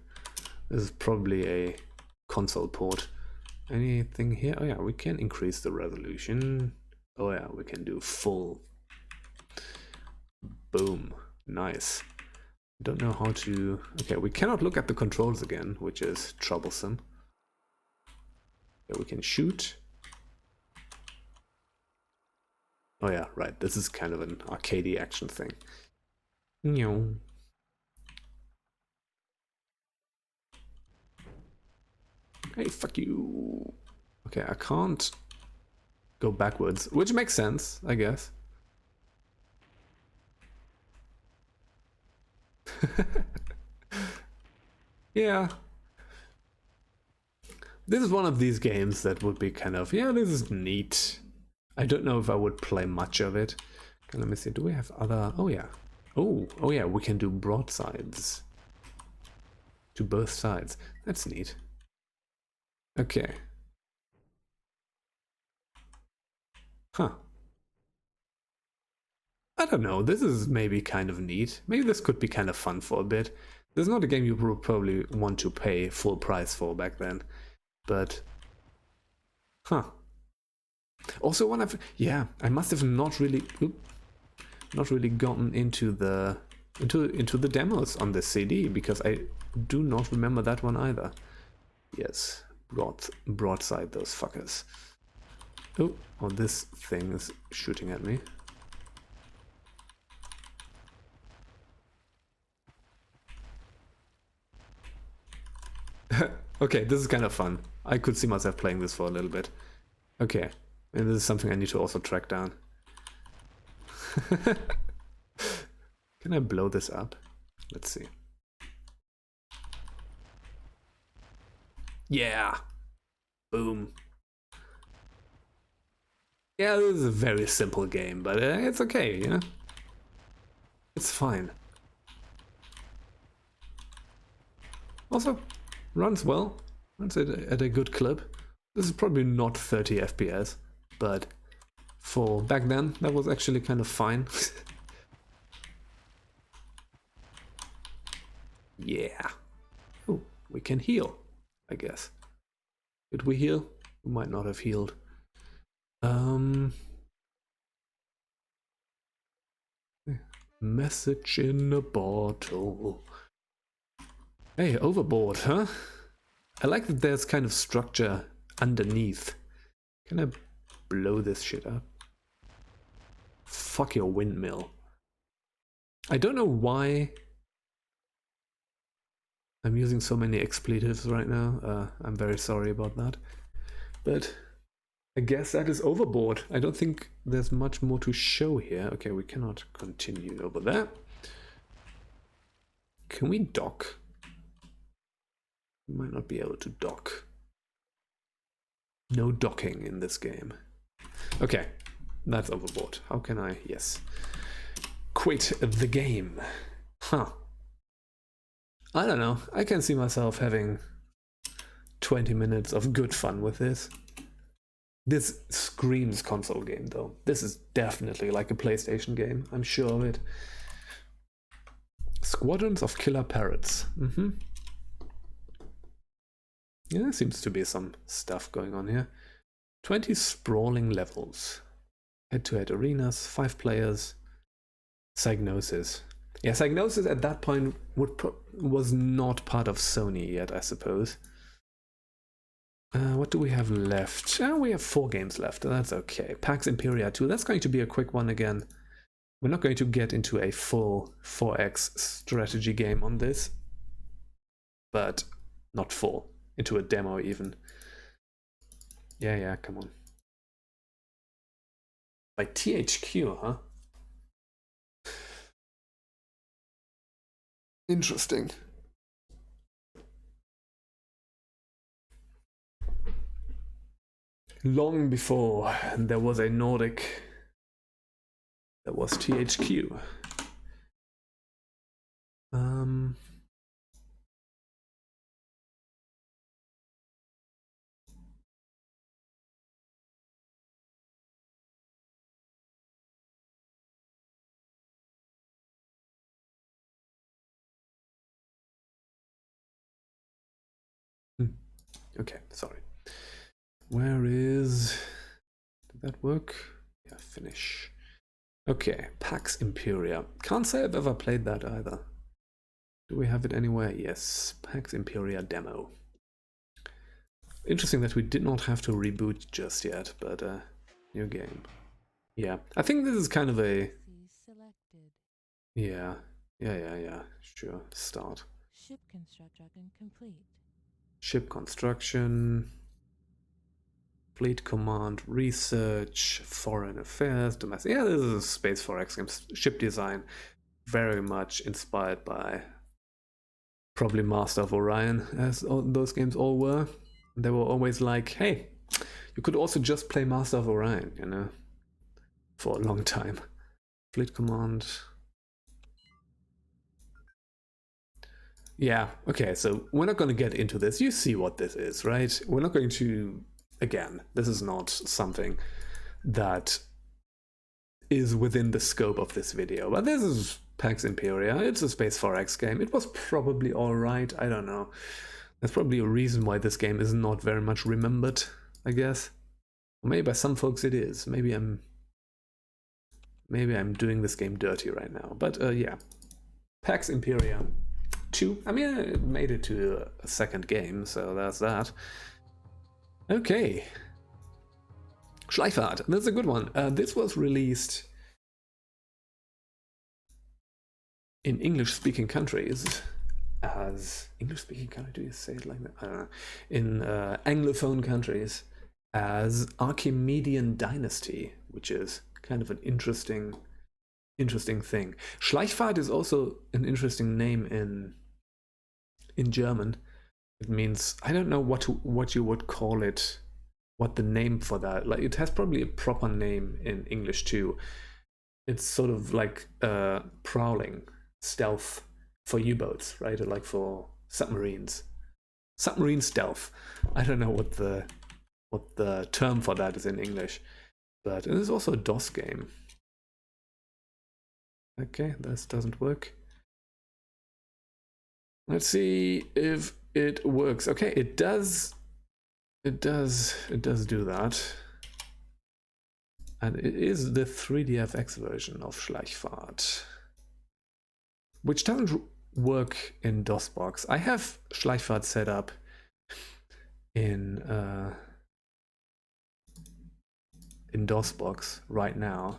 Speaker 1: This is probably a console port. Anything here? Oh yeah, we can increase the resolution. Oh yeah, we can do full. Boom. Nice. Don't know how to... Okay, we cannot look at the controls again, which is troublesome. Yeah, we can shoot. Oh yeah, right. This is kind of an arcadey action thing. No. Hey, fuck you. Okay, I can't go backwards, which makes sense, I guess. Yeah. This is one of these games that would be kind of, yeah, this is neat. I don't know if I would play much of it. Okay, let me see, do we have other... Oh yeah. Oh yeah, we can do broadsides. To both sides. That's neat. Okay. Huh. I don't know, this is maybe kind of neat. Maybe this could be kind of fun for a bit. This is not a game you would probably want to pay full price for back then. But... Huh. Also one of... Yeah, I must have not really... not really gotten into the... into the demos on this CD, because I do not remember that one either. Yes. Broadside those fuckers. Oh, this thing is shooting at me. Okay, this is kind of fun. I could see myself playing this for a little bit. Okay, and this is something I need to also track down. Can I blow this up? Let's see. Yeah! Boom. Yeah, this is a very simple game, but it's okay, you know? It's fine. Also, runs well. Runs at a good clip. This is probably not 30 FPS, but for back then, that was actually kind of fine. Yeah. Oh, we can heal, I guess. Did we heal? We might not have healed. Message in a bottle. Hey, Overboard, huh? I like that there's kind of structure underneath. Can I blow this shit up? Fuck your windmill. I don't know why I'm using so many expletives right now. I'm very sorry about that. But I guess that is Overboard. I don't think there's much more to show here. Okay, we cannot continue over there. Can we dock? We might not be able to dock. No docking in this game. Okay, that's Overboard. How can I? Yes. Quit the game. Huh. I don't know. I can see myself having 20 minutes of good fun with this. This screams console game, though. This is definitely like a PlayStation game. I'm sure of it. Squadrons of Killer Parrots. Yeah, there seems to be some stuff going on here. 20 sprawling levels. Head-to-head arenas, 5 players. Psygnosis. Yeah, Psygnosis at that point was not part of Sony yet, I suppose. What do we have left? We have 4 games left. That's okay. Pax Imperia 2. That's going to be a quick one again. We're not going to get into a full 4X strategy game on this. But not full. Into a demo even. Yeah, come on. By THQ, huh? Interesting. Long before there was a Nordic, there was THQ. Okay, sorry. Where is... Did that work? Yeah, finish. Okay, Pax Imperia. Can't say I've ever played that either. Do we have it anywhere? Yes, Pax Imperia demo. Interesting that we did not have to reboot just yet, but new game. Yeah, I think this is kind of a... Yeah, sure, start.
Speaker 6: Ship construction complete.
Speaker 1: Ship construction, fleet command, research, foreign affairs, domestic. Yeah, this is a Space 4X game. Ship design, very much inspired by probably Master of Orion, as those games all were. They were always like, hey, you could also just play Master of Orion, you know, for a long time. Fleet command. Yeah, okay, so we're not going to get into this. You see what this is, right? We're not going to, again, this is not something that is within the scope of this video. But this is Pax Imperia. It's a Space 4X game. It was probably alright, I don't know. There's probably a reason why this game is not very much remembered, I guess. Or maybe by some folks it is. Maybe I'm doing this game dirty right now. But yeah, Pax Imperia 2. I mean, it made it to a second game, so that's that. Okay. Schleichfahrt. That's a good one. This was released in English-speaking countries as... English-speaking country? Do you say it like that? I don't know. In Anglophone countries as Archimedean Dynasty, which is kind of an interesting thing. Schleichfahrt is also an interesting name in German. It means, I don't know what you would call it, what the name for that. Like, it has probably a proper name in English too. It's sort of like prowling, stealth for U-boats, right? Or like for submarines. Submarine stealth. I don't know what the term for that is in English. But it is also a DOS game. Okay, this doesn't work. Let's see if it works. Okay, it does. It does do that. And it is the 3DFX version of Schleichfahrt, which doesn't work in DOSBox. I have Schleichfahrt set up in DOSBox right now,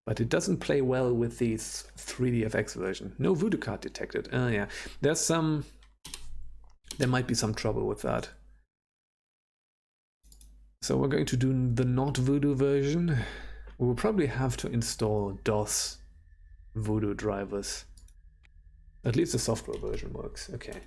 Speaker 1: but it doesn't play well with the 3DFX version. No Voodoo card detected. Oh yeah, there might be some trouble with that. So we're going to do the not Voodoo version. We will probably have to install DOS Voodoo drivers. At least the software version works. Okay.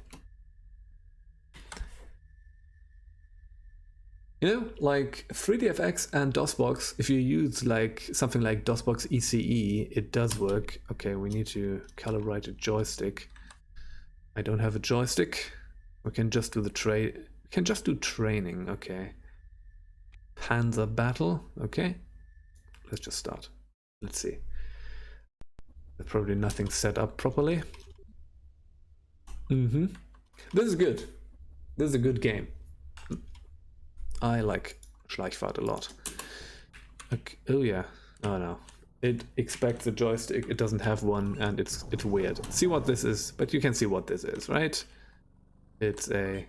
Speaker 1: You know, like 3DFX and DOSBox, if you use like something like DOSBox ECE, it does work. Okay, we need to calibrate a joystick. I don't have a joystick. We can just do the we can just do training. Okay. Panzer battle. Okay, let's just start. Let's see. There's probably nothing set up properly. This is good. This is a good game. I like Schleichfahrt a lot. Okay. Oh yeah. Oh no. It expects a joystick. It doesn't have one, and it's weird. See what this is, but you can see what this is, right? It's a...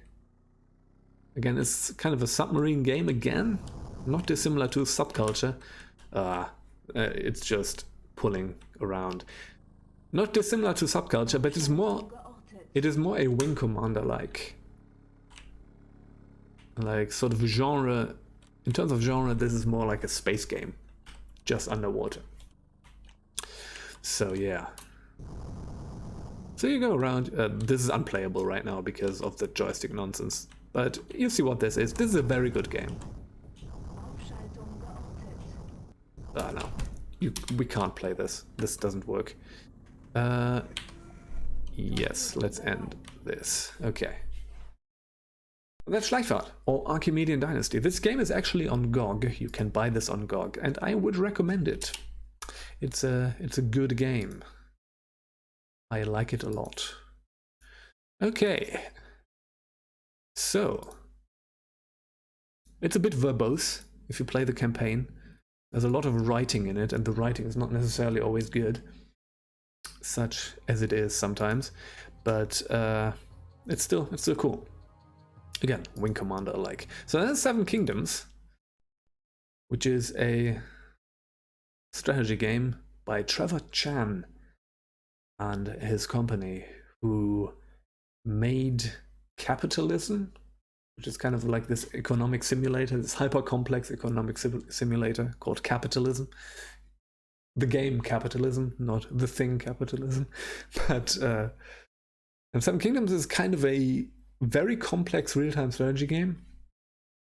Speaker 1: Again, it's kind of a submarine game again. Not dissimilar to Subculture. It's just pulling around. Not dissimilar to Subculture, but it's more... It is more a Wing Commander like sort of genre. In terms of genre, this is more like a space game, just underwater. So yeah. So you go around. This is unplayable right now because of the joystick nonsense. But you see what this is. This is a very good game. No, we can't play this. This doesn't work. Yes, let's end this. Okay. That's Schleichfahrt, or Archimedean Dynasty. This game is actually on GOG. You can buy this on GOG, and I would recommend it. It's a good game. I like it a lot. Okay. So, it's a bit verbose if you play the campaign. There's a lot of writing in it, and the writing is not necessarily always good, such as it is sometimes, but it's still cool. Again, Wing Commander like. So there's Seven Kingdoms, which is a strategy game by Trevor Chan and his company, who made Capitalism, which is kind of like this economic simulator, this hyper-complex economic simulator called Capitalism. The game Capitalism, not the thing Capitalism. But and Seven Kingdoms is kind of a very complex real-time strategy game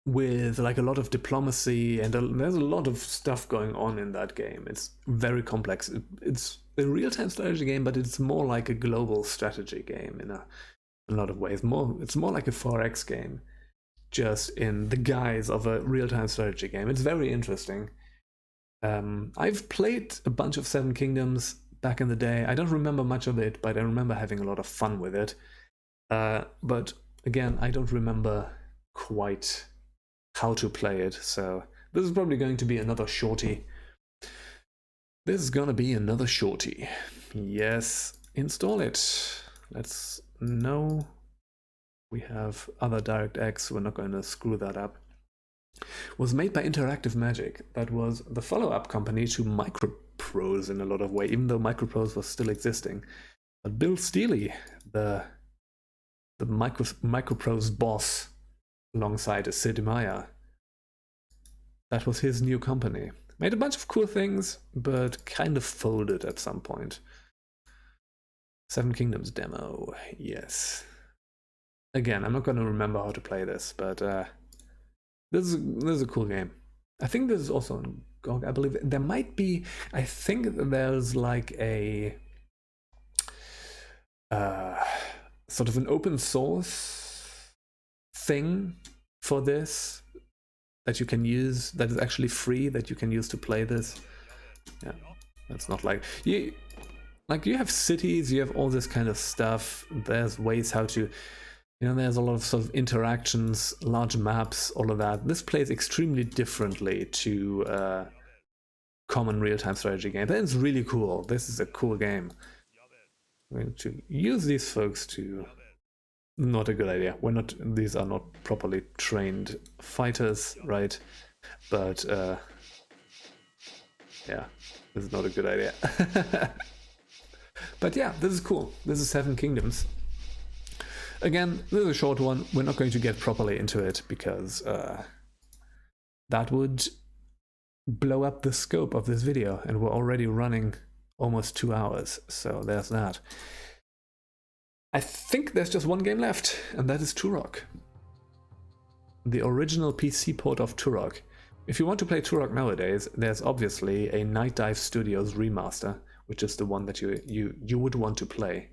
Speaker 1: with like a lot of diplomacy, and there's a lot of stuff going on in that game. It's very complex. It's a real-time strategy game, but it's more like a global strategy game in a lot of ways. It's more like a 4X game, just in the guise of a real-time strategy game. It's very interesting. I've played a bunch of Seven Kingdoms back in the day. I don't remember much of it, but I remember having a lot of fun with it. But again, I don't remember quite how to play it, so this is probably going to be another shorty. This is gonna be another shorty. Yes, install it. Let's know we have other DirectX. We're not going to screw that up. Was made by Interactive Magic. That was the follow-up company to Microprose in a lot of ways, even though Microprose was still existing. But Bill Steely, the Microprose boss, alongside Sid Meier, that was his new company. Made a bunch of cool things, but kind of folded at some point. Seven Kingdoms demo, yes. Again, I'm not going to remember how to play this, but this is a cool game. I think this is also on GOG. I believe there might be. I think there's like a sort of an open source thing for this that you can use, that is actually free, that you can use to play this. Yeah, that's not like you have cities, you have all this kind of stuff. There's ways how to, there's a lot of sort of interactions, large maps, all of that. This plays extremely differently to common real-time strategy game. That is really cool. This is a cool game. I'm going to use these folks to... Not a good idea. These are not properly trained fighters, right? But yeah, this is not a good idea. But yeah, this is cool. This is Seven Kingdoms. Again, this is a short one. We're not going to get properly into it because that would blow up the scope of this video, and we're already running almost 2 hours. So there's that. I think there's just one game left, and that is Turok. The original PC port of Turok. If you want to play Turok nowadays, there's obviously a Night Dive Studios remaster, which is the one that you would want to play.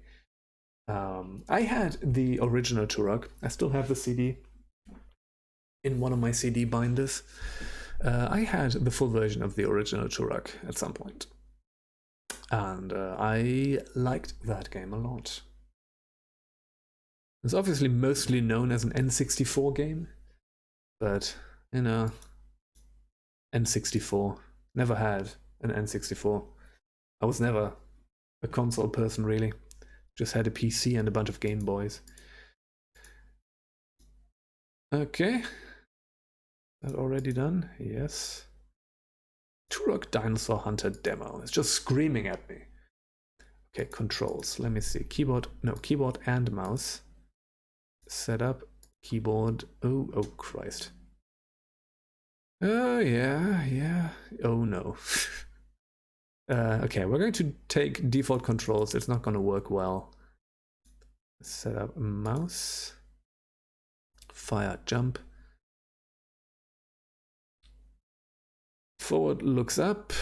Speaker 1: I had the original Turok. I still have the CD. in one of my CD binders. I had the full version of the original Turok at some point. And I liked that game a lot. It's obviously mostly known as an N64 game, but, you know, N64. Never had an N64. I was never a console person, really. Just had a PC and a bunch of Game Boys. Okay. That already done? Yes. Turok Dinosaur Hunter demo. It's just screaming at me. Okay, controls. Let me see. Keyboard and mouse. Setup. Keyboard. Oh Christ. Oh, yeah. Oh, no. Okay, we're going to take default controls. It's not going to work well. Set up mouse. Fire, jump. Forward looks up.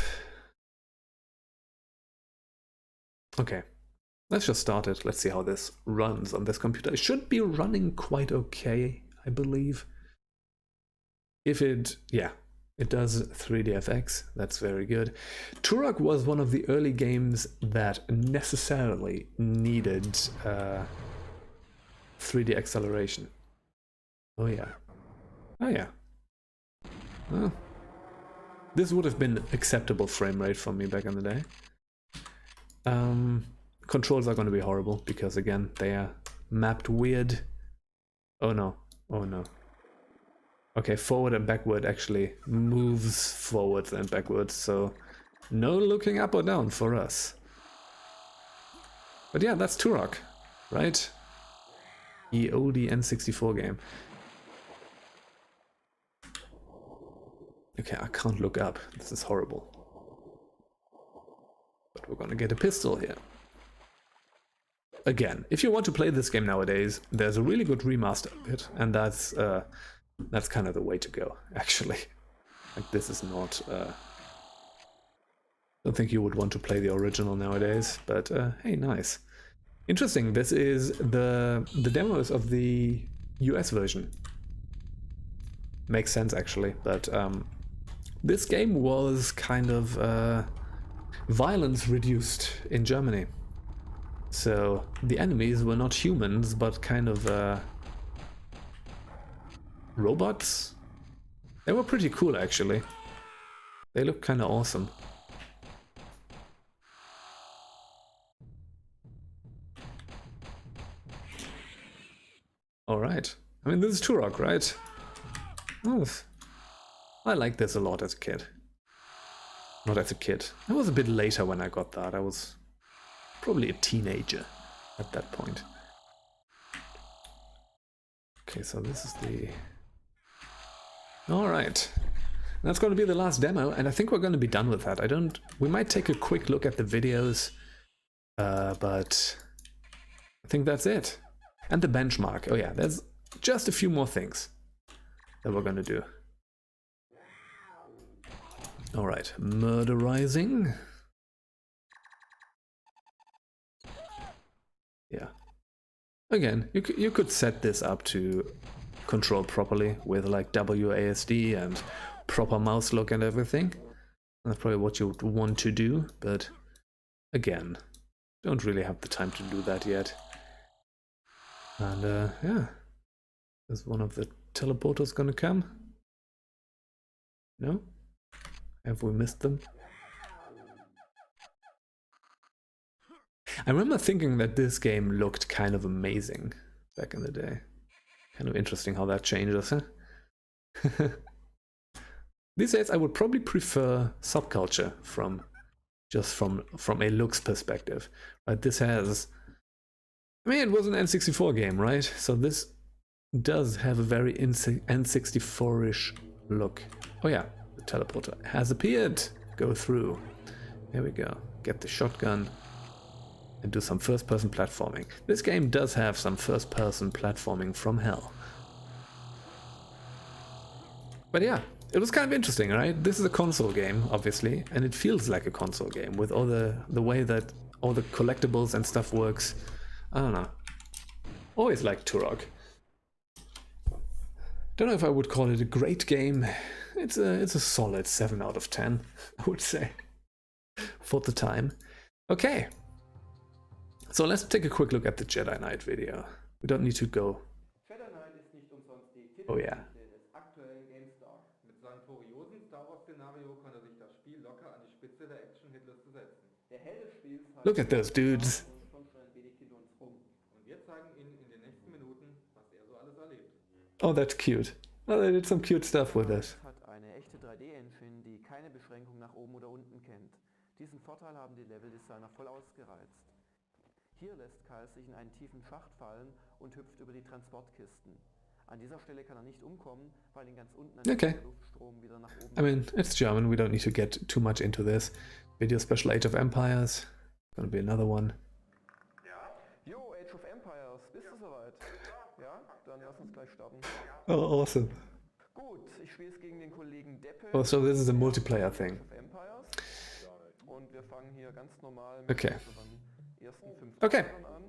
Speaker 1: Okay, let's just start it. Let's see how this runs on this computer. It should be running quite okay, I believe. If it, yeah, it does 3DFX, that's very good. Turok was one of the early games that necessarily needed 3D acceleration. Oh yeah. Oh yeah. Well, this would have been acceptable frame rate for me back in the day. Controls are going to be horrible because, again, they are mapped weird. Oh no. Oh no. Okay, forward and backward actually moves forwards and backwards, so no looking up or down for us. But yeah, that's Turok, right? The oldie N64 game. Okay, I can't look up. This is horrible. But we're gonna get a pistol here. Again, if you want to play this game nowadays, there's a really good remaster of it, and that's kind of the way to go, actually. Like, this is not... don't think you would want to play the original nowadays, but hey, nice. Interesting, this is the demos of the US version. Makes sense, actually, but this game was kind of violence reduced in Germany. So the enemies were not humans, but kind of robots. They were pretty cool, actually. They look kind of awesome. Alright. I mean, this is Turok, right? Oh, I liked this a lot as a kid. Not as a kid. I was a bit later when I got that. I was probably a teenager at that point. Okay, so this is the... Alright. That's going to be the last demo, and I think we're going to be done with that. We might take a quick look at the videos, but I think that's it. And the benchmark. Oh yeah, there's just a few more things that we're going to do. Alright, murderizing. Yeah. Again, you could set this up to control properly with like WASD and proper mouse look and everything. That's probably what you would want to do, but again, don't really have the time to do that yet. And yeah, is one of the teleporters gonna come? No? Have we missed them? I remember thinking that this game looked kind of amazing back in the day. Kind of interesting how that changes, huh? These days I would probably prefer Subculture from a looks perspective. Right, this has... I mean, it was an N64 game, right? So this does have a very N64-ish look. Oh yeah, the teleporter has appeared. Go through. There we go. Get the shotgun and do some first-person platforming. This game does have some first-person platforming from hell. But yeah, it was kind of interesting, right? This is a console game, obviously, and it feels like a console game with all the way that all the collectibles and stuff works. I don't know. Always liked Turok. Don't know if I would call it a great game. It's a solid 7 out of 10, I would say, for the time. Okay, so let's take a quick look at the Jedi Knight video. We don't need to go.
Speaker 7: Jedi Knight ist nicht umsonst die
Speaker 1: Oh yeah.
Speaker 7: Titelgeschichte des aktuellen GameStar. Mit seinem furiosen Star Wars Szenario konnte sich das Spiel locker an die Spitze der Action-Hitliste setzen. Der Held des Spiels heißt
Speaker 1: Look at those dudes.
Speaker 7: und kommt schon ein wenig hinter uns rum. Und wir zeigen Ihnen in den nächsten Minuten, was er so alles erlebt.
Speaker 1: Oh, that's cute. Oh, they did some cute stuff with it.
Speaker 7: Hat eine echte 3D-Engine, die keine Beschränkung nach oben oder unten kennt. Diesen Vorteil haben die Leveldesigner voll ausgereizt. Hier lässt Kyle sich in einen tiefen Schacht fallen und hüpft über die Transportkisten. An dieser Stelle kann er nicht umkommen, weil ihn ganz unten ein
Speaker 1: Okay.
Speaker 7: Luftstrom wieder nach oben.
Speaker 1: I mean, it's German, we don't need to get too much into this. Video Special Age of Empires. Gonna be another one.
Speaker 7: Jo, Age of Empires, bist du soweit? Ja? Dann lass uns gleich starten.
Speaker 1: Oh, awesome.
Speaker 7: Gut, ich spiele es gegen den Kollegen Deppe.
Speaker 1: Oh, so this is a multiplayer thing.
Speaker 7: Age of Empires. Und wir fangen hier ganz normal mit
Speaker 1: Okay.
Speaker 7: unseren ersten 5
Speaker 1: Okay.
Speaker 7: Machern an.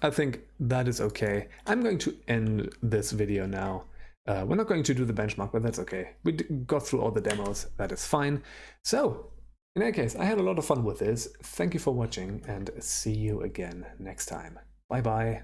Speaker 1: I think that is okay. I'm going to end this video now. We're not going to do the benchmark, but that's okay. We got through all the demos, that is fine. So, in any case, I had a lot of fun with this. Thank you for watching, and see you again next time. Bye bye.